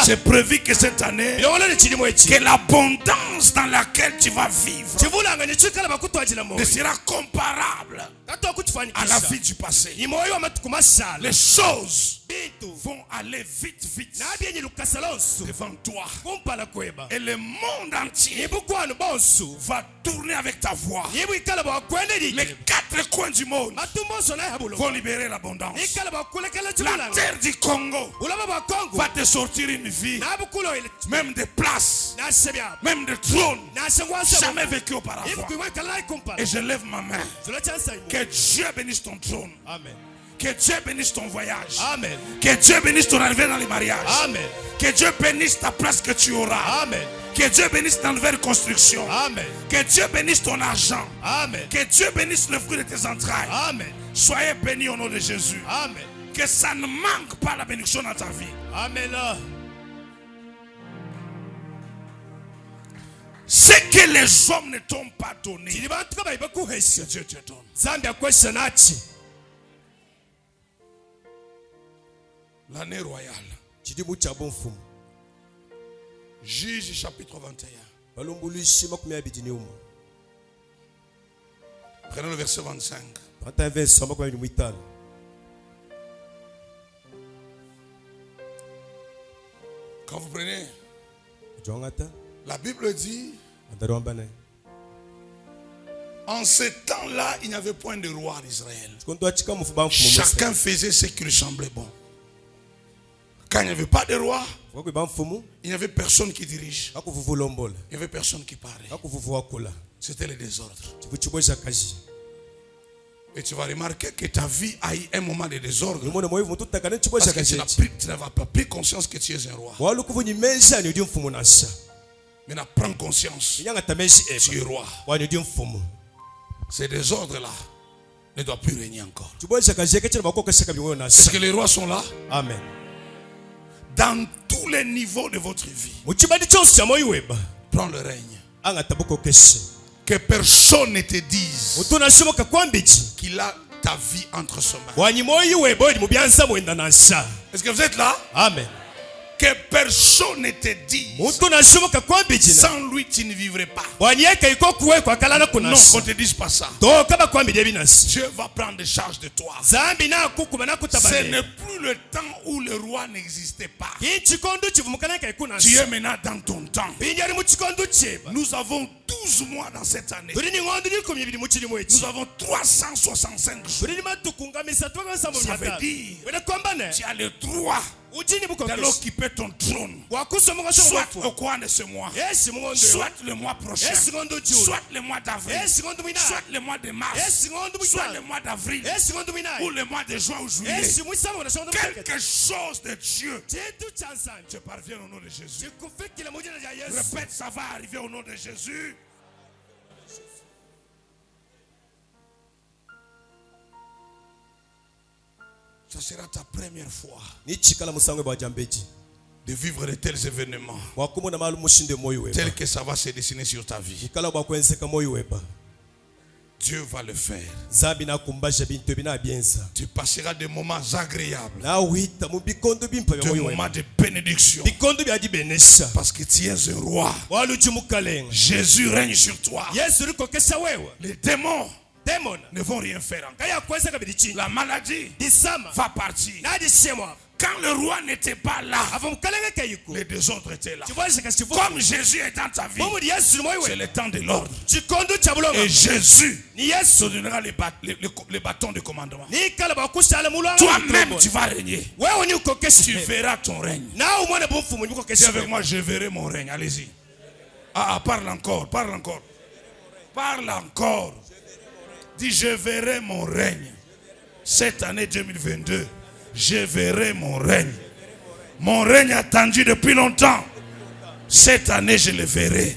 C'est prévu que cette année, que l'abondance dans laquelle tu vas vivre ne sera comparable à la vie du passé. Les choses vont aller vite devant toi. Et le monde entier va tourner avec ta voix. Les 4 coins du monde vont libérer l'abondance. La terre du Congo va te sortir une vie, même des places, même des trônes jamais vécu auparavant. Et je lève ma main. Que Dieu bénisse ton trône. Amen. Que Dieu bénisse ton voyage. Amen. Que Dieu bénisse ton arrivée dans les mariages. Amen. Que Dieu bénisse ta place que tu auras. Amen. Que Dieu bénisse ta nouvelle construction. Amen. Que Dieu bénisse ton argent. Amen. Que Dieu bénisse le fruit de tes entrailles. Amen. Soyez bénis au nom de Jésus. Amen. Que ça ne manque pas la bénédiction dans ta vie. Amen. Ce que les hommes ne t'ont pas donné, que Dieu te donne. L'année royale. Juge chapitre 21. Prenons le verset 25. Quand vous prenez, la Bible dit, en ce temps-là, il n'y avait point de roi en Israël. Chacun faisait ce qui lui semblait bon. Quand il n'y avait pas de roi, il n'y avait personne qui dirige. Il n'y avait personne qui parlait. C'était le désordre. Et tu vas remarquer que ta vie a eu un moment de désordre. Parce que tu n'avais pas pris conscience que tu es un roi. Maintenant, prends conscience. Tu es roi. Ces désordres-là ne doivent plus régner encore. Est-ce que les rois sont là? Amen. Dans tous les niveaux de votre vie, prends le règne. Que personne ne te dise qu'il a ta vie entre ses mains. Est-ce que vous êtes là? Amen. Que personne ne te dise sans lui tu ne vivrais pas. Non, qu'on ne te dise pas ça. Dieu va prendre charge de toi. Ce n'est plus le temps où le roi n'existait pas. Tu es maintenant dans ton temps. Nous avons 12 mois dans cette année. Nous avons 365 jours. Ça veut dire tu as le droit d'aller occuper ton trône, soit au coin de ce mois, soit le mois prochain, soit le mois d'avril, soit le mois de mars, soit le mois d'avril, ou le mois de juin ou juillet. Quelque chose de Dieu te parvient au nom de Jésus. Répète, ça va arriver au nom de Jésus. Ça sera ta première fois de vivre de tels événements, tels que ça va se dessiner sur ta vie. Dieu va le faire. Tu passeras des moments agréables, des moments de bénédiction, parce que tu es un roi. Jésus règne sur toi. Les démons ne vont rien faire encore. La maladie va partir. Quand le roi n'était pas là, les désordres étaient là. Comme Jésus est dans ta vie, c'est le temps de l'ordre. Et Jésus te donnera les bâtons de commandement. Toi-même, tu vas régner. Tu verras ton règne. Dis avec moi, je verrai mon règne. Allez-y. Parle encore, parle encore. Parle encore. Dis, je verrai mon règne. Cette année 2022, je verrai mon règne. Mon règne attendu depuis longtemps. Cette année, je le verrai.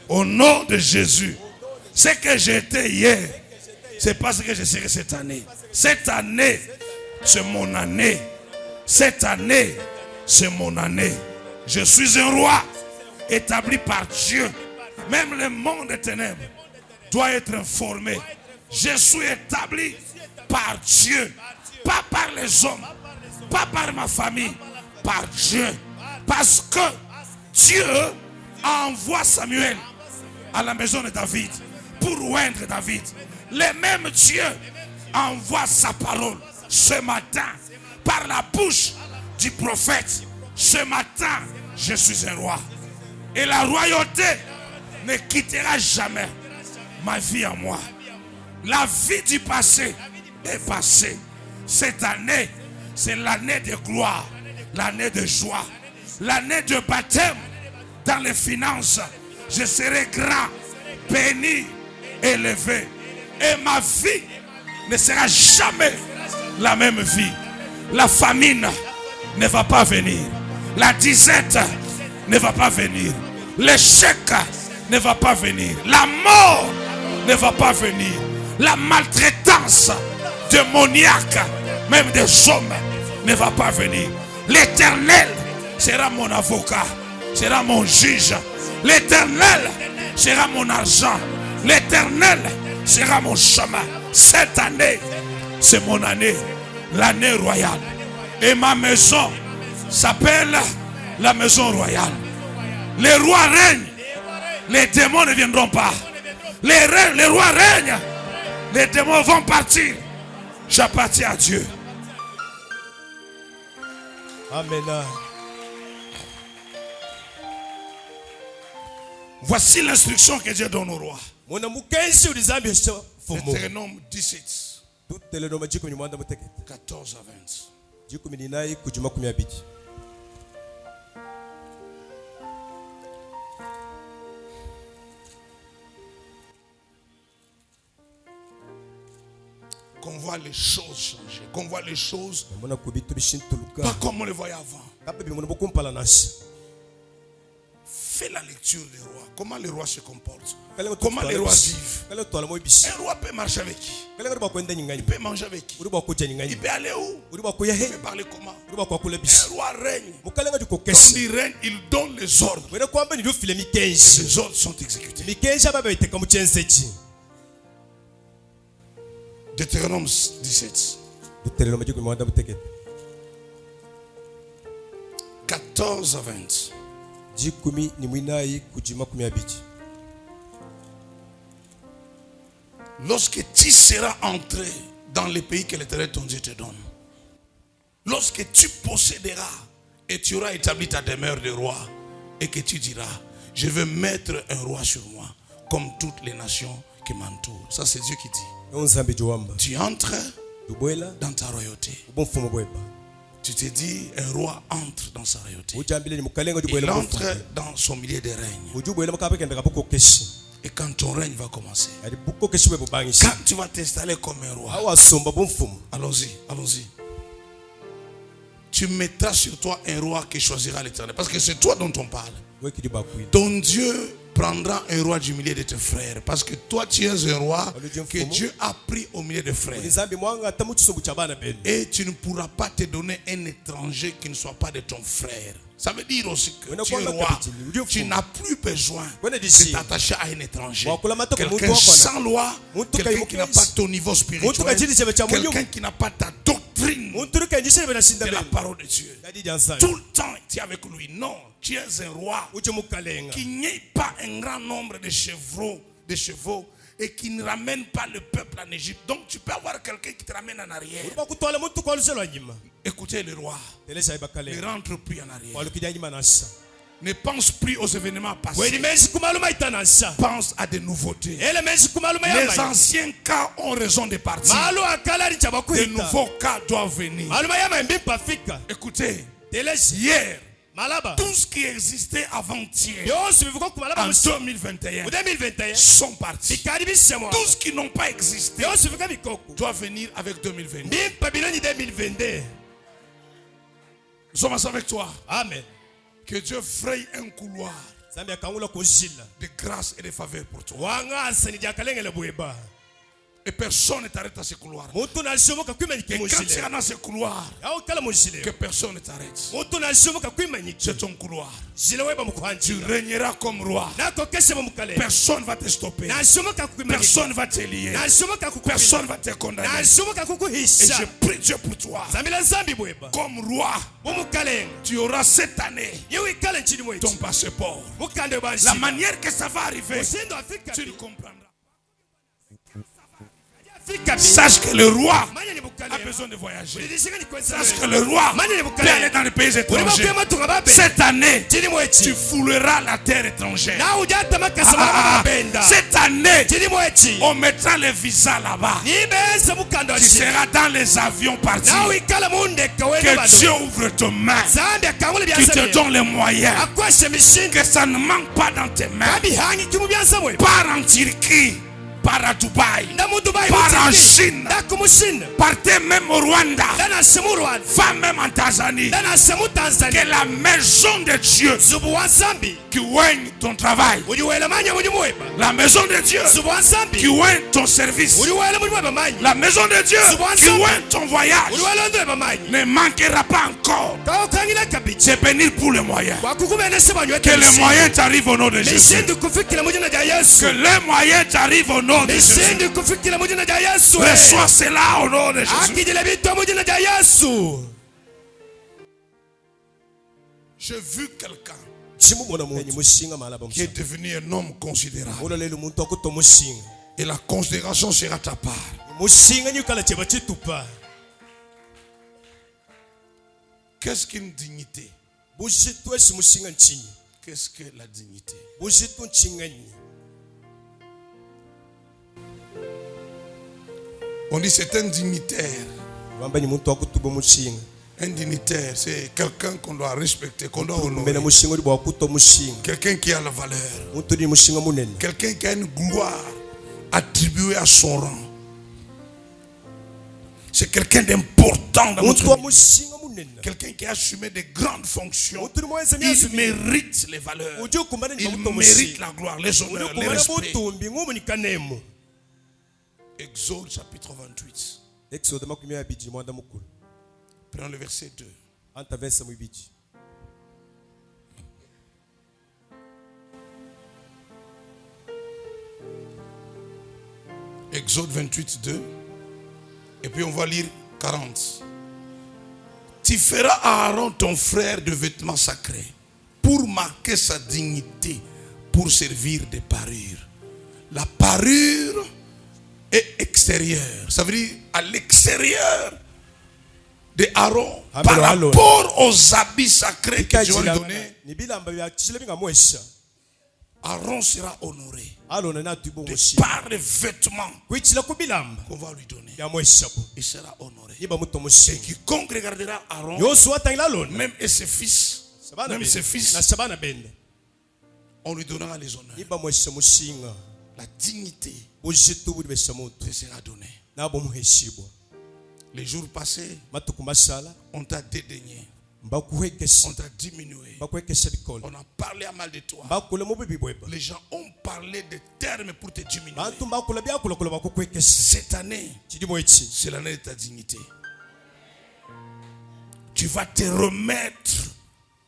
Au nom de Jésus. Ce que j'étais hier, c'est pas ce que je serai cette année. Cette année, c'est mon année. Cette année, c'est mon année. Je suis un roi établi par Dieu. Même le monde des ténèbres doit être informé. Je suis établi par Dieu, pas par les hommes, pas par ma famille, par Dieu. Parce que Dieu envoie Samuel à la maison de David pour oindre David. Le même Dieu envoie sa parole ce matin, par la bouche du prophète, ce matin, je suis un roi. Et la royauté ne quittera jamais ma vie en moi. La vie du passé est passée. Cette année, c'est l'année de gloire, l'année de joie, l'année de baptême dans les finances. Je serai grand, béni, élevé. Et ma vie ne sera jamais la même vie. La famine ne va pas venir. La disette ne va pas venir. L'échec ne va pas venir. La mort ne va pas venir. La maltraitance démoniaque, même des hommes, ne va pas venir. L'Éternel sera mon avocat, sera mon juge. L'Éternel sera mon argent. L'Éternel sera mon chemin. Cette année, c'est mon année, l'année royale. Et ma maison s'appelle la maison royale. Les rois règnent, les démons ne viendront pas. Les rois règnent, les démons vont partir. J'appartiens à Dieu. Amen. Voici l'instruction que Dieu donne au roi. Deutéronome 17, 14 à 20. Qu'on voit les choses changer, qu'on voit les choses pas comme on les voyait avant. Fais la lecture des rois. Comment les rois se comportent. Comment les rois vivent. Un roi peut marcher avec qui? Il peut manger avec qui? Il peut aller où? Il peut parler comment? Un roi règne. Quand il règne, il donne les ordres. Les ordres sont exécutés. Deutéronome 17. 14 à 20. Lorsque tu seras entré dans le pays que l'Éternel ton Dieu te donne, lorsque tu posséderas et tu auras établi ta demeure de roi, et que tu diras, je veux mettre un roi sur moi, comme toutes les nations qui m'entourent. Ça, c'est Dieu qui dit. Tu entres dans ta royauté. Tu te dis, un roi entre dans sa royauté. Il entre dans son milieu de règne. Et quand ton règne va commencer, quand tu vas t'installer comme un roi, allons-y, allons-y. Tu mettras sur toi un roi qui choisira l'Éternel. Parce que c'est toi dont on parle. Ton Dieu prendra un roi du milieu de tes frères. Parce que toi tu es un roi que Dieu a pris au milieu des frères. Et tu ne pourras pas te donner un étranger qui ne soit pas de ton frère. Ça veut dire aussi que tu es roi. Tu n'as plus besoin de t'attacher à un étranger. Quelqu'un sans loi, quelqu'un qui n'a pas ton niveau spirituel, quelqu'un qui n'a pas ta doctrine de la parole de Dieu. Tout le temps tu es avec lui. Non, tu es un roi. Qu'il n'y ait pas un grand nombre de chevaux et qui ne ramène pas le peuple en Égypte. Donc tu peux avoir quelqu'un qui te ramène en arrière. Écoutez le roi. Ne rentre plus en arrière. Ne pense plus aux événements passés. Pense à des nouveautés. Les anciens cas ont raison de partir. De nouveaux cas doivent venir. Écoutez, hier, tout ce qui existait avant-hier en 2021 sont partis. Tout ce qui n'ont pas existé doit venir avec 2022. Nous sommes ensemble avec toi. Amen. Que Dieu fraye un couloir de grâce et de faveur pour toi. Et personne ne t'arrête à ce couloir. Et quand tu seras dans ce couloir, que personne ne t'arrête. C'est ton couloir. Tu régneras comme roi. Personne ne va te stopper. Personne ne va te lier. Personne ne va te condamner. Et je prie Dieu pour toi. Comme roi, tu auras cette année ton passeport. La manière que ça va arriver, tu le comprendras. Sache que le roi a besoin de voyager. Sache que le roi peut aller dans les pays étrangers. Cette année, tu fouleras la terre étrangère. Cette année, on mettra les visas là-bas. Tu seras dans les avions partis. Que Dieu ouvre tes mains. Qu'il te donne les moyens. Que ça ne manque pas dans tes mains. Pars en Turquie. Par à Dubaï, par en Chine, partez même au Rwanda, va même en Tanzanie, que la maison de Dieu qui oigne ton travail, la maison de Dieu qui oigne ton service, la maison de Dieu qui oigne ton voyage ne manquera pas encore. C'est béni pour les moyens. Que les moyens t'arrivent au nom de Jésus. Que les moyens t'arrivent au nom de Jésus. Reçois cela au nom de Jésus. J'ai vu quelqu'un qui est devenu un homme considérable. Et la considération sera ta part. Qu'est-ce qu'une dignité? Qu'est-ce que la dignité? On dit c'est un dignitaire. Un dignitaire, c'est quelqu'un qu'on doit respecter, qu'on doit honorer. Quelqu'un qui a la valeur. Quelqu'un qui a une gloire attribuée à son rang. C'est quelqu'un d'important dans notre vie. Quelqu'un qui a assumé de grandes fonctions. Il mérite les valeurs. Il mérite la gloire, les honneurs, les respects. Exode chapitre 28. Prenons le verset 2. Exode 28, 2. Et puis on va lire 40. Tu feras à Aaron ton frère de vêtements sacrés pour marquer sa dignité, pour servir de parure. La parure est extérieure. Ça veut dire à l'extérieur de Aaron par rapport aux habits sacrés que Dieu lui a donnés. Aaron sera honoré de par les vêtements qu'on va lui donner. Il sera honoré. Et quiconque regardera Aaron, même et ses fils, on lui donnera les honneurs. La dignité te sera donnée. Les jours passés, on t'a dédaigné. On t'a diminué. On a parlé à mal de toi. Les gens ont parlé de termes pour te diminuer. Cette année, c'est l'année de ta dignité. Tu vas te remettre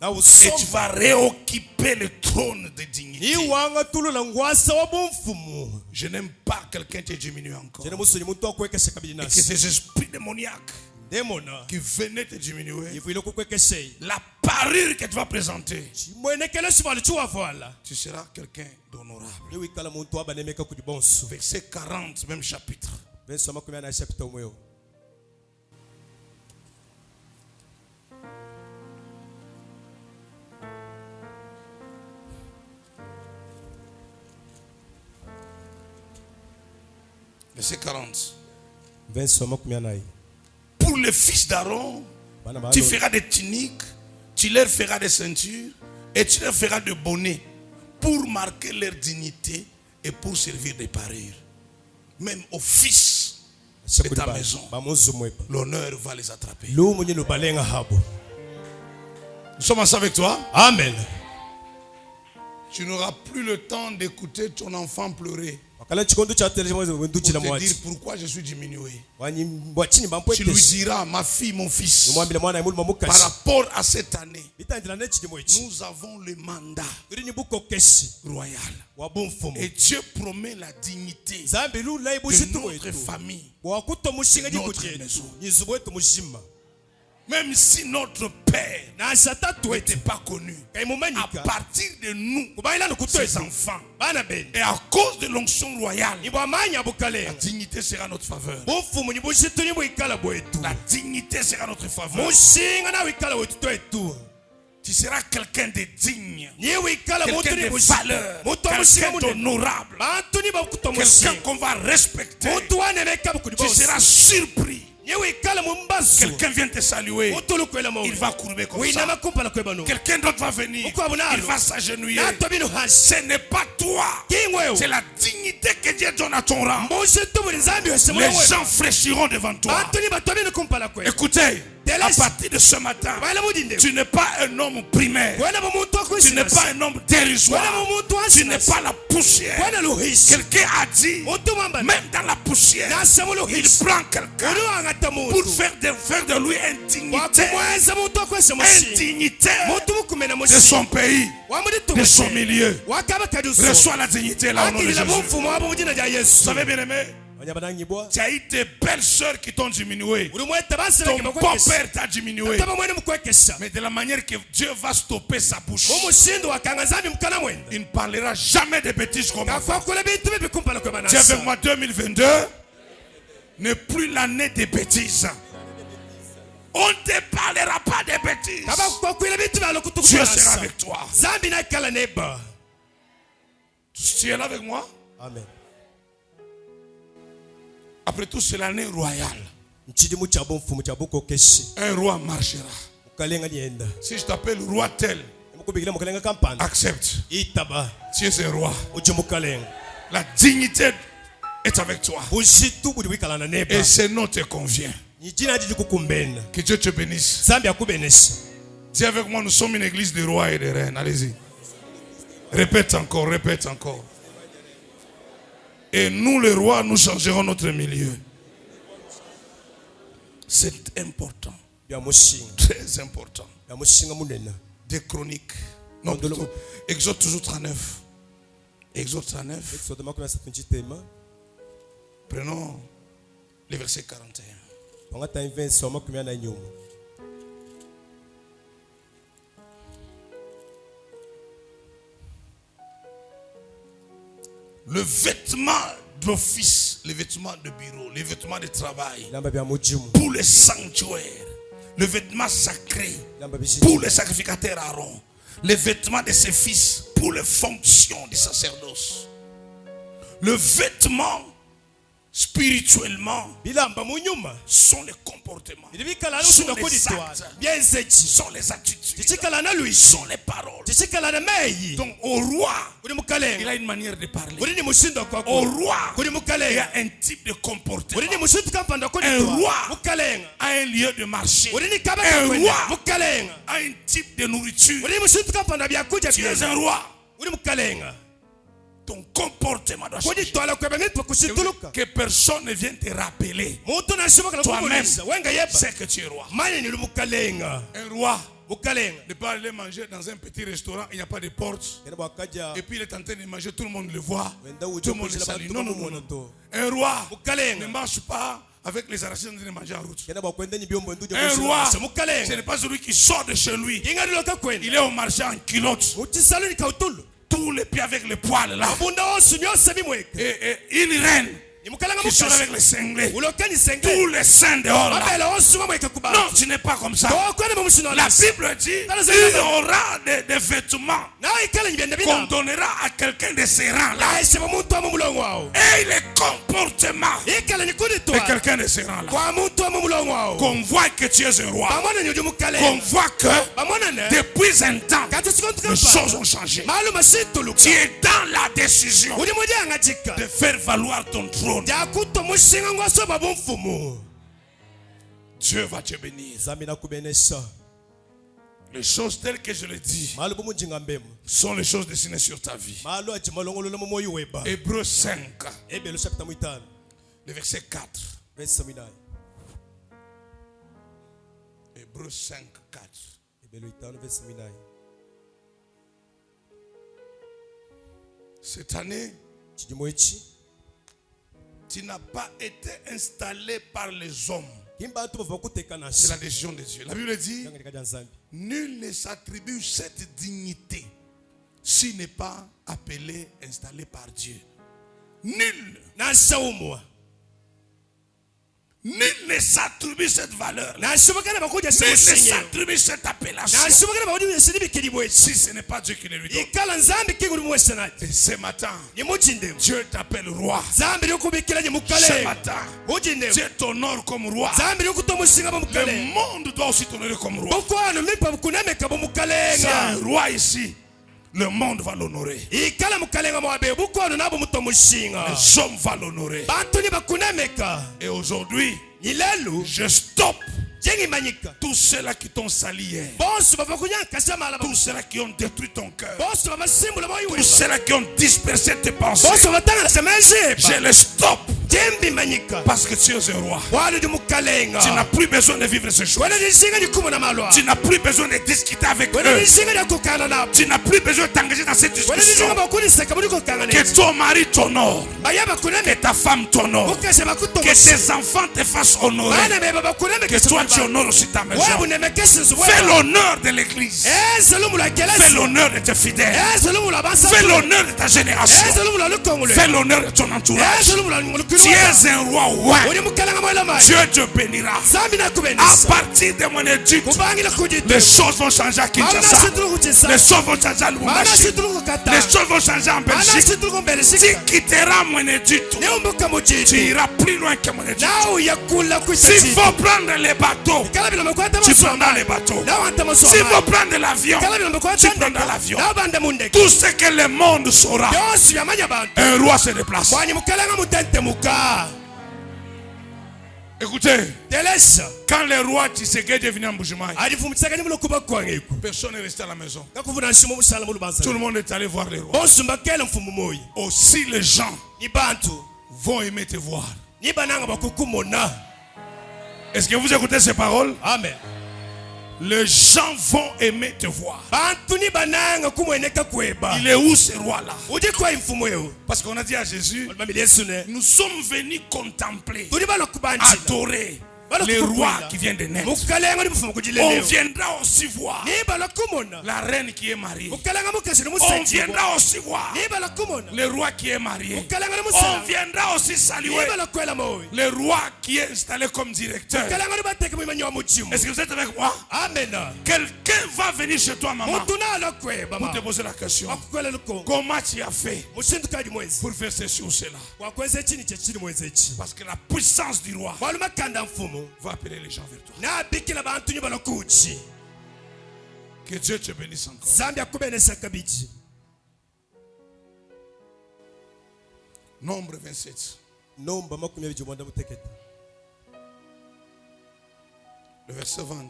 et tu vas réoccuper le trône de dignité. Je n'aime pas quelqu'un qui te diminue encore. Et que ces esprits démoniaques qui venaient te diminuer, la parure que tu vas présenter, tu seras quelqu'un d'honorable. Verset 40, même chapitre. Verset 40. Pour les fils d'Aaron, tu feras des tuniques, tu leur feras des ceintures et tu leur feras des bonnets pour marquer leur dignité et pour servir de parure. Même aux fils de ta maison, l'honneur va les attraper. Nous sommes ensemble avec toi? Amen. Tu n'auras plus le temps d'écouter ton enfant pleurer. Pour te dire pourquoi je suis diminué. Tu lui diras, ma fille, mon fils, par rapport à cette année, nous avons le mandat royal. Et Dieu promet la dignité de notre famille, de notre maison. Même si notre Père n'était pas connu, à partir de nous, ses enfants, et à cause de l'onction royale, la dignité sera notre faveur. La dignité sera notre faveur. Tu seras quelqu'un de digne, quelqu'un de valeur, quelqu'un d'honorable, quelqu'un qu'on va respecter. Tu seras surpris. Quelqu'un vient te saluer, il va courber comme ça. Quelqu'un d'autre va venir, il va s'agenouiller. Ce n'est pas toi, c'est la dignité que Dieu donne à ton rang. Les gens fléchiront devant toi. Écoutez, à partir de ce matin, tu n'es pas un homme primaire, tu n'es pas un homme dérisoire, tu n'es pas la poussière. Quelqu'un a dit, même dans la poussière, il prend quelqu'un pour faire de lui un dignitaire de son pays, de son milieu. Reçois la dignité là au nom de Jésus. Vous savez bien aimé, tu as eu des belles sœurs qui t'ont diminué. Ton bon père t'a diminué. Mais de la manière que Dieu va stopper sa bouche, il ne parlera jamais de bêtises comme avant. Dis avec moi, 2022 n'est plus l'année des bêtises. On ne te parlera pas de bêtises. Dieu sera avec toi. Tu es là avec moi? Amen. Après tout, c'est l'année royale. Un roi marchera. Si je t'appelle roi tel, accepte. Tu es un roi. La dignité est avec toi. Et ce nom te convient. Que Dieu te bénisse. Dis avec moi, nous sommes une église de rois et de reines. Allez-y. Répète encore, répète encore. Et nous, les rois, nous changerons notre milieu. C'est important. Très important. Des chroniques. Non, plutôt. Exode toujours 39. Exode 39. Prenons le verset 41. Le vêtement d'office, les vêtements de bureau, les vêtements de travail pour le sanctuaire, le vêtement sacré pour le sacrificateur Aaron, les vêtements de ses fils pour les fonctions du sacerdoce, le vêtement spirituellement sont les comportements, sont les actes, sont les attitudes, sont les paroles. Donc au roi, il a une manière de parler. Au roi, il y a un type de comportement. Un roi a un lieu de marché. Un roi a un type de nourriture. Tu es un roi. Ton comportement doit changer. Que personne ne vienne te rappeler. Toi-même, c'est que tu es roi. Un roi ne pas aller manger dans un petit restaurant, il n'y a pas de porte. Et puis il est en train de manger, tout le monde le voit. Tout le monde le salue. Non, non, non. Un roi ne marche pas avec les arachides de manger en route. Un roi, ce n'est pas celui qui sort de chez lui. Il est au marché en culotte. Tous les pieds avec les poils là. Et une reine qui sort avec les cinglés. Tous les seins dehors là. Non, tu n'es pas comme ça. La Bible dit il y aura des vêtements qu'on donnera à quelqu'un de ces rangs là. Et les comportements de quelqu'un de ces rangs là. Qu'on voit que tu es un roi. Qu'on voit que depuis un temps les choses ont changé. Tu es dans la décision de faire valoir ton trône. Dieu va te bénir. Les choses telles que je le dis sont les choses destinées sur ta vie. Hébreux 5, le verset 4. Hébreux 5, 4. Cette année, tu n'as pas été installé par les hommes. C'est la décision de Dieu. La Bible dit, nul ne s'attribue cette dignité s'il n'est pas appelé, installé par Dieu. Nul. Nul ne s'attribue cette valeur. Nul ne s'attribue cette appellation. Si ce n'est pas Dieu qui le lui donne. Et ce matin, Dieu t'appelle roi. Ce matin, Dieu t'honore comme roi. Le monde doit aussi t'honorer comme roi. C'est un roi ici. Le monde va l'honorer. Les hommes vont l'honorer. Et aujourd'hui, je stoppe tous ceux-là qui t'ont sali hier. Tous ceux-là qui ont détruit ton cœur. Tous ceux-là qui ont dispersé tes pensées. Je les stoppe. Parce que tu es un roi. Tu n'as plus besoin de vivre ce choix. Tu n'as plus besoin de discuter avec eux. Tu n'as plus besoin de t'engager dans cette discussion. Que ton mari t'honore. Que ta femme t'honore. Que tes enfants te fassent honorer. Que toi tu honores aussi ta maison. Fais l'honneur de l'église. Fais l'honneur de tes fidèles. Fais l'honneur de ta génération. Fais l'honneur de ton entourage. Tu es un roi, ouais. Dieu te bénira. À partir de mon étude, les choses vont changer à Kinshasa. Les choses vont changer à Lubumbashi. Les choses vont changer en Belgique. Tu quitteras mon étude. Tu iras plus loin que mon étude. S'il faut prendre les bateaux, tu prendras les bateaux. S'il faut prendre l'avion, tu prendras l'avion. Tout ce que le monde saura, un roi se déplace. Écoutez, quand le roi Tshisekedi est venu en Mbujimayi, personne n'est resté à la maison. Tout le monde est allé voir le roi. Aussi les gens vont aimer te voir. Est-ce que vous écoutez ces paroles? Amen. Les gens vont aimer te voir. Il est où ce roi-là? Parce qu'on a dit à Jésus, nous sommes venus contempler, adorer les rois qui viennent de naître. On viendra aussi voir la reine qui est mariée. On viendra aussi voir le roi qui est marié. On viendra aussi saluer le roi qui est installé comme directeur. Est-ce que vous êtes avec moi? Amen. Quelqu'un va venir chez toi, maman, pour te poser la question. Comment tu as fait pour faire ceci ou cela? Parce que la puissance du roi va appeler les gens vers toi. Que Dieu te bénisse encore. Nombre 27. Le verset 20.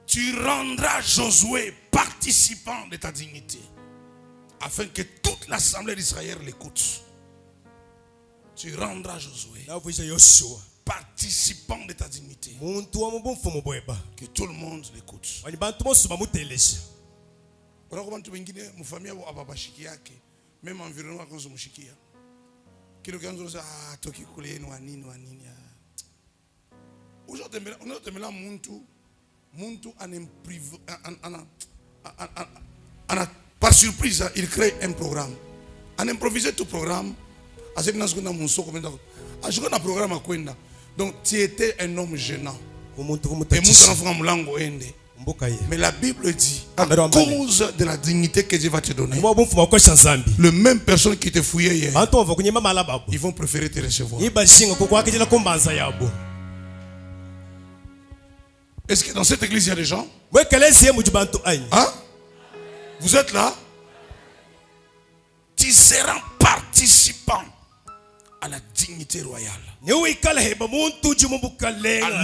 Tu rendras Josué participant de ta dignité, afin que toute l'assemblée d'Israël l'écoute. Tu rendras Josué participant de ta dignité, que tout le monde l'écoute. Même environnement quand on shikia. Kilo kanzo sa toki kule no anini. Aujourd'hui on a temela muntu par surprise il crée un programme. En improvisé tout programme. Assez que nous avons un programme à Kwenda. Donc tu étais un homme gênant. Et mais la Bible dit, à cause de la dignité que Dieu va te donner, le même personne qui te fouillait hier, ils vont préférer te recevoir. Est-ce que dans cette église il y a des gens? Hein? Vous êtes là? Tu seras participant à la dignité royale, à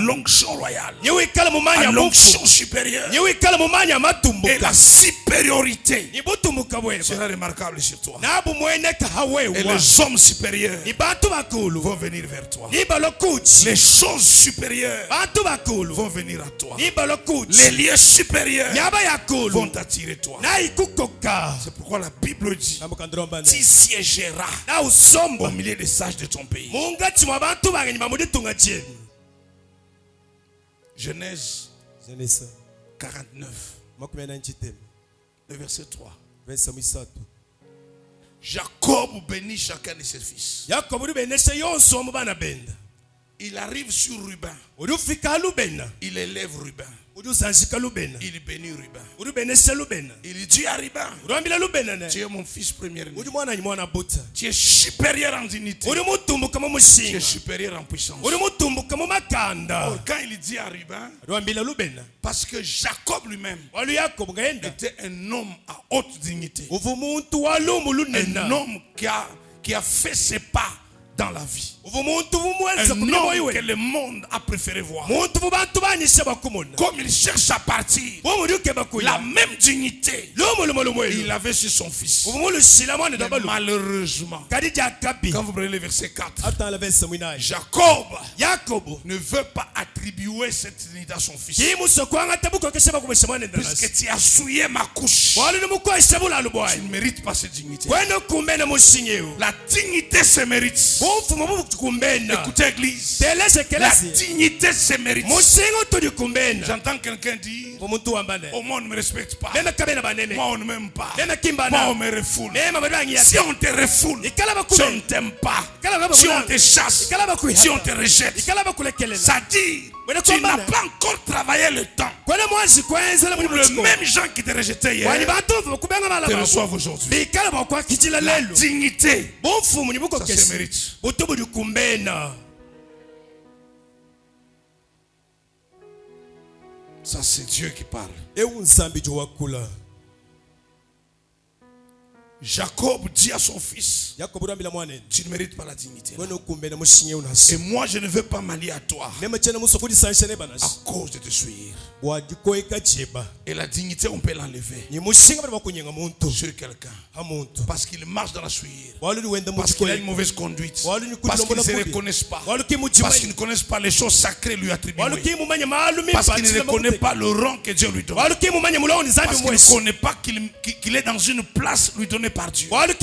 l'onction royale, à l'onction supérieure, et la supériorité sera remarquable sur toi. Et les hommes supérieurs vont venir vers toi. Les choses supérieures vont venir à toi. Les lieux supérieurs vont t'attirer toi. C'est pourquoi la Bible dit: tu siégeras au milieu des sages de ton pays. Genèse 49, le verset 3. Jacob bénit chacun de ses fils. Il arrive sur Ruben. Il élève Ruben. Il bénit Ruben. Il dit à Ruben: tu es mon fils premier-né. Tu es supérieur en dignité. Tu es supérieur en puissance. Or, quand il dit à Ruben, parce que Jacob lui-même était un homme à haute dignité, un homme qui a fait ses pas dans la vie, un homme que le monde a préféré voir. Comme il cherche à partir la même dignité il avait sur son fils. Mais malheureusement, quand vous prenez le verset 4, Jacob ne veut pas attribuer cette dignité à son fils. Puisque tu as souillé ma couche, tu ne mérites pas cette dignité. La dignité se mérite. Écoutez, église, la dignité se mérite. J'entends quelqu'un dire: oh, moi on ne me respecte pas, moi on ne m'aime pas, moi on me refoule. Si on te refoule, si on ne t'aime pas, si on te chasse, si on te rejette, ça dit tu n'as pas encore travaillé le temps pour le même gens qui te rejetaient hier te reçoivent aujourd'hui. La dignité, ça se mérite. Ça c'est Dieu qui parle. Jacob dit à son fils: tu ne mérites pas la dignité là. Et moi je ne veux pas m'allier à toi à cause de te suivre. Et la dignité on peut l'enlever sur quelqu'un parce qu'il marche dans la suivre, parce qu'il a une mauvaise conduite, parce qu'ils ne se reconnaissent pas, parce qu'ils ne connaissent pas les choses sacrées lui attribuées, parce qu'il ne reconnaît pas le rang que Dieu lui donne, parce qu'il ne connaît pas qu'il est dans une place lui donnée par Dieu, parce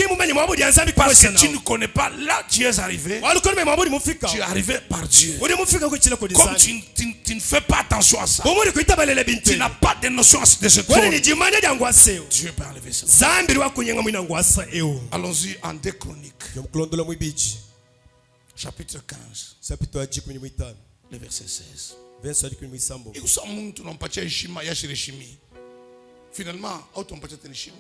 que tu ne connais pas là tu es arrivé. Tu es arrivé par Dieu. Comme tu ne fais pas attention à ça, tu n'as pas de notion de ce trône, Dieu peut enlever cela. Allons-y en 2 Chroniques, chapitre 15, le verset 16. Et où sont les gens qui n'ont pas de heshima? Finalement, autompatia heshima.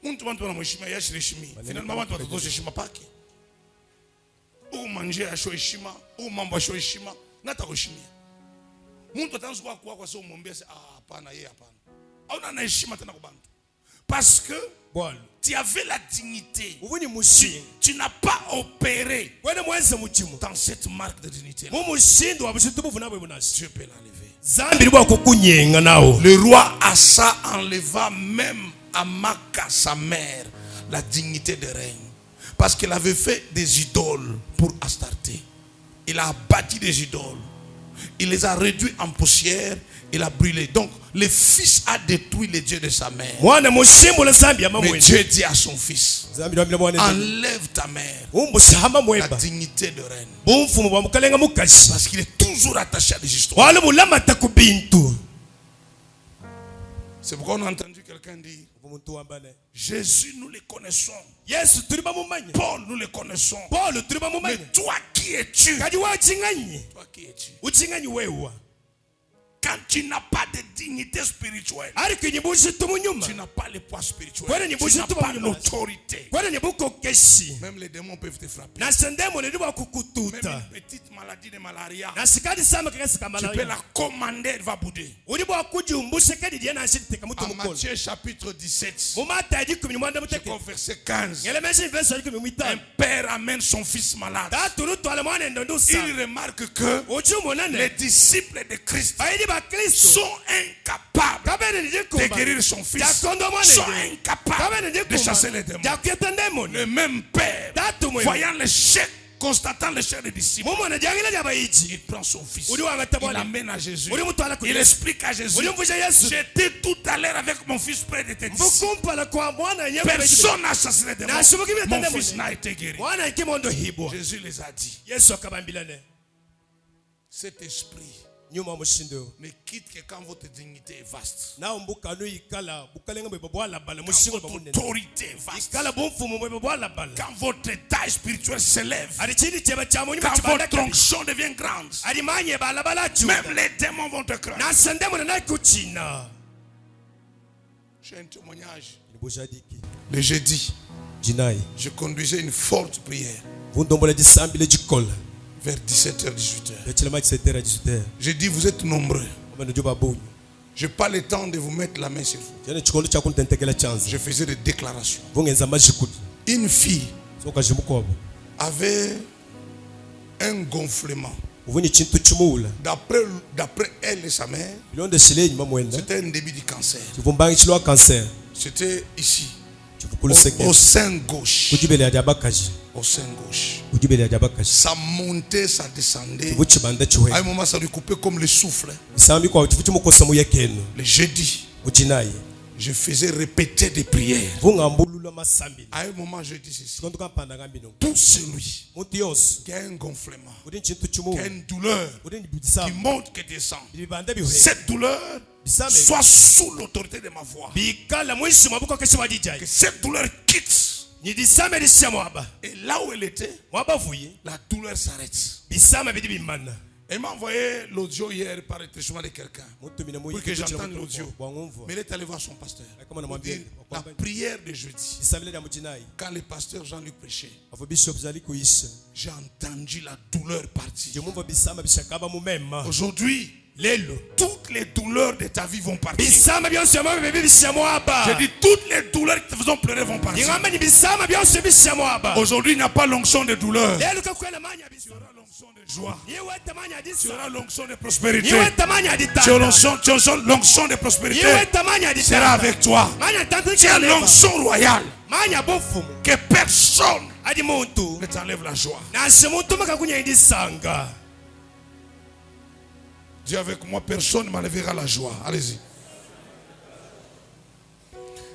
Muntu bantu banamheshima yashi heshima. Finalement bantu batatoza heshima pake. Umanje yasho heshima, umambo yasho heshima, nata heshima. Muntu atanzu kwa sio umwambia hapana yeye hapana. Hauna na heshima tena kwa bantu. Parce que tu avais la dignité. Tu n'as pas opéré dans cette marque de dignité. Dieu peut l'enlever. Le roi Asa enleva même à Maca, sa mère, la dignité de règne. Parce qu'elle avait fait des idoles pour Astarté. Il a bâti des idoles. Il les a réduits en poussière. Il a brûlé. Donc, le fils a détruit les dieux de sa mère. Mais Dieu dit à son fils: enlève ta mère la dignité de reine. Parce qu'il est toujours attaché à des histoires. C'est pourquoi on a entendu quelqu'un dire: Jésus, nous le connaissons. Paul, nous le connaissons. Mais toi, qui es-tu? Toi, qui es-tu? Quand tu n'as pas de dignité spirituelle, ariko nyibushita umunyuma tu n'as pas le poids spirituel, kwani tu n'as nyibushita pas umunyuma l'autorité. kwani nyibukokeshi Même les démons peuvent te frapper. na sendemo ne Même bakukututa une petite maladie de malaria, na sikadi sama kakasika tu peux malaria la commander, elle va bouder. uri bwakujumbushe kadi diana ashiteka mutu En mukolo Matthieu chapitre 17, mu mata yadi 10 je muteke crois verset 15, ngelemeshi verse yadi 15 un père amène son fils malade. tatulu twala mwana ndondo sa Il remarque que uchumonane les disciples de Christ bayidi ba Kristo sont incapables kabene de ndikumba guérir son fils, jakondo mwana sont ndi incapables kabene de ndikumba chasser les démons. jakuyeta ndemoni Le même père, tatumwe voyant l'échec, constatant l'échec des disciples, mumwana jangila jabayiji il prend son fils, uri il wangatabona l'amène à Jésus, uri mutwala ku il explique à Jésus, uri mvuje Yesu j'étais tout à l'heure avec mon fils près de tes disciples, mvukumpala kwa mwana nyebe personne n'a chassé les démons, Nashubuki mon démons. fils n'a été guéri. mwana ikimondo hibwa Jésus les a dit, Yesu akabambilane cet esprit nyuma mushindo ne quitte que quand votre dignité est vaste, na umbuka no ikala bukalenga bwe bwala bala quand mushingo votre babunene autorité est vaste, ikala bumfumu bwe bwala bala quand votre taille spirituelle s'élève, ali chini cheba cha munyu quand chibanda votre onction devient grande, ali manye bala bala chu même les démons vont te craindre. na sendemo na kuchina J'ai un témoignage. nibujadiki Le jeudi, jinai je conduisais une forte prière vundombola disambile jikola vers 17h, 18h. yachilema chisetera jisiter J'ai dit, vous êtes nombreux. omene juba bunyu Je n'ai pas le temps de vous mettre la main sur vous. jene chikondo cha kuntentekela chanza Je faisais des déclarations. vungenza majikudi Une fille soka jimukobo avait un gonflement. uvunyi chintu chimula D'après elle et sa mère, bilonde shile nyuma mwenda c'était un début du cancer. chivumbangi chilwa cancer C'était ici, chivukulu au seke sein gauche. kujibele ya jabakaji Au sein gauche. kujibele ya jabakaji Ça montait, ça descendait. chivuchibanda À chiwe un moment, ça lui coupait comme le souffle. bisambi kwa chivuchi mukosa muyekeno Le jeudi, ujinayi je faisais répéter des prières. vungambulula masambi À un moment, je dis ceci. sikonto kampanda ngambino Tout celui muntu yonse qui a un gonflement, uri chintu qui a chimula une douleur uri qui bisamba monte, qui descend, bibanda bihe cette douleur bisame soit sous l'autorité de ma voix. bikala mwishi mabuko keshi wajijai Que cette douleur quitte. ni disame lishamwa aba Et là où elle était, mwabavuye la douleur s'arrête. bisame bidi bimana Elle m'a envoyé l'audio hier par le téléphone de quelqu'un muntu mina pour que j'entende l'audio. bwangumva Mais il est allé voir son pasteur. Kama Pour dire, namwambia la prière de jeudi, bisame lya mujinai quand le pasteur Jean-Luc prêchait, avo bishop zali kuisha j'ai entendu la douleur partir. je mumva bisama bishakaba mumema Aujourd'hui, lelo toutes les douleurs de ta vie vont partir. bisama byose mwa bibi bishamwa aba J'ai dit, toutes les douleurs qui te font pleurer vont partir. ingamba ni bisama byose bishamwa aba Aujourd'hui, il n'y a pas l'onction de douleur. lelo kakwela manya Tu bisama auras l'onction de joie. iwe tamanya Tu disa auras l'onction de prospérité. iwe tamanya Tu ditata auras l'onction de prospérité iwe tamanya ditata sera avec toi. manya tantu Tu as l'onction royale manya bofumu que personne adi muntu ne t'enlève la joie. nase muntu makakunyendisanga Dis avec moi, personne ne m'enlèvera la joie. Allez-y.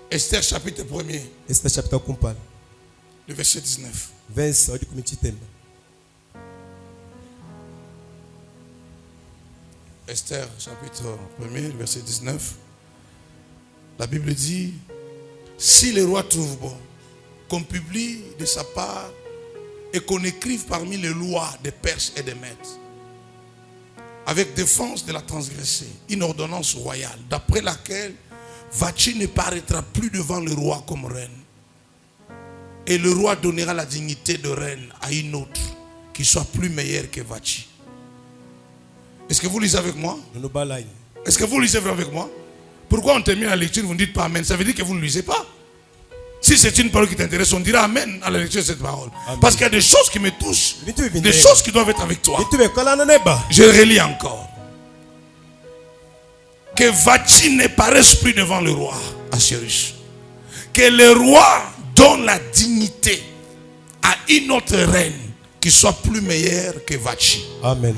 Esther chapitre 1er, Esther chapter kumpala le verset 19. verse odi kumichitemba Esther chapitre 1er, le verset 19. La Bible dit, si le roi trouve bon qu'on publie de sa part et qu'on écrive parmi les lois des Perses et des Mèdes, avec défense de la transgresser, une ordonnance royale, d'après laquelle Vachi ne paraîtra plus devant le roi comme reine. Et le roi donnera la dignité de reine à une autre qui soit plus meilleure que Vachi. Est-ce que vous lisez avec moi? nonobalai Est-ce que vous lisez avec moi? Pourquoi on termine la lecture, vous ne dites pas Amen? Ça veut dire que vous ne lisez pas. Si c'est une parole qui t'intéresse, on dira Amen à la lecture de cette parole. Amen. Parce qu'il y a des choses qui me touchent, des choses qui doivent être avec toi. Je relis encore. Que Vachi ne paraisse plus devant le roi Assyrus. Que le roi donne la dignité à une autre reine qui soit plus meilleure que Vachi. amen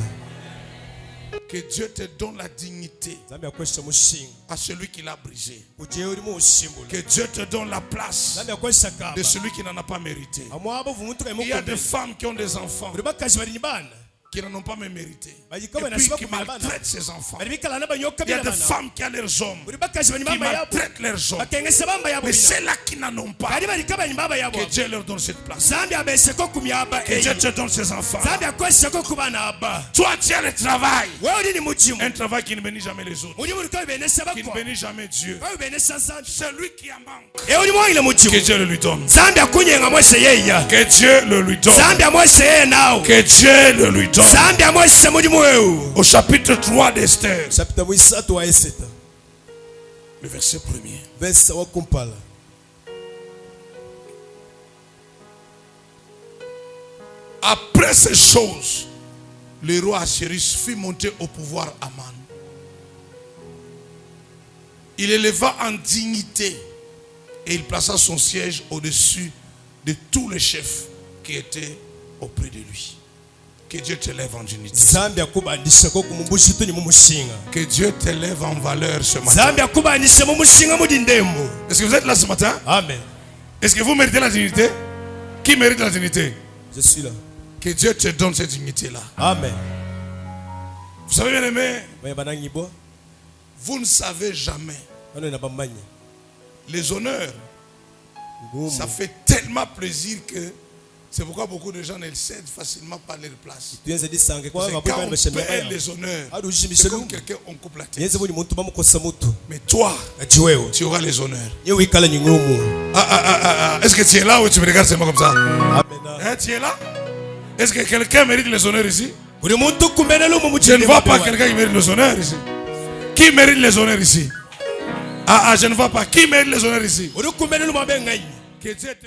Que Dieu te donne la dignité zambi akwesha mushinga à celui qui l'a brisé. uje urimo ushimbula Que Dieu te donne la place zambi akwesha kaba de celui qui n'en a pas mérité. amwabo vumuntu Il y a des kaimuko femmes qui ont des enfants buri bakaji bari nyibana qui n'en ont pas même mérité. Et Bagikoma puis nasiba qui kumabana maltraitent ses enfants. bari bikala nabanyoka Il y a des birabana femmes qui ont leurs hommes buri bakaji bari qui bamba yabo maltraitent leurs hommes. bakengesa bamba yabo Mais ceux-là qui n'en ont pas, bari bari kaba nyibaba yabo que Dieu leur donne cette place. zambi abesheko kumyaba Que Dieu te donne ses enfants. zambi akwesheko kubana aba Toi, tu as le travail. wewe ni Un travail qui ne bénit jamais les autres. Qui ne bénit jamais Dieu. Celui qui en manque. Que Dieu le lui donne. Que Dieu le lui donne. Que Dieu le lui donne. Au chapitre 3 d'Esther. Le verset 1er. Après ces choses, le roi Assuérus fit monter au pouvoir Aman. Il éleva en dignité et il plaça son siège au-dessus de tous les chefs qui étaient auprès de lui. Que Dieu t'élève en dignité. Que Dieu t'élève en valeur ce matin. Est-ce que vous êtes là ce matin? Amen. Est-ce que vous méritez la dignité? Qui mérite la dignité? Je suis là. Que Dieu te donne cette dignité-là. Amen. Vous savez bien aimé, vous ne savez jamais. Les honneurs, ça fait tellement plaisir que c'est pourquoi beaucoup de gens ne cèdent facilement pas leur place. Quand on perd les honneurs, c'est comme quelqu'un on coupe la tête. Mais toi, tu auras les honneurs. Est-ce que tu es là ou tu me regardes seulement comme ça? Hein, tu es là? Est-ce que quelqu'un mérite les honneurs ici? Je ne vois pas quelqu'un qui mérite les honneurs ici. Qui mérite les honneurs ici? Je ne vois pas. Qui mérite les honneurs ici? Que Dieu te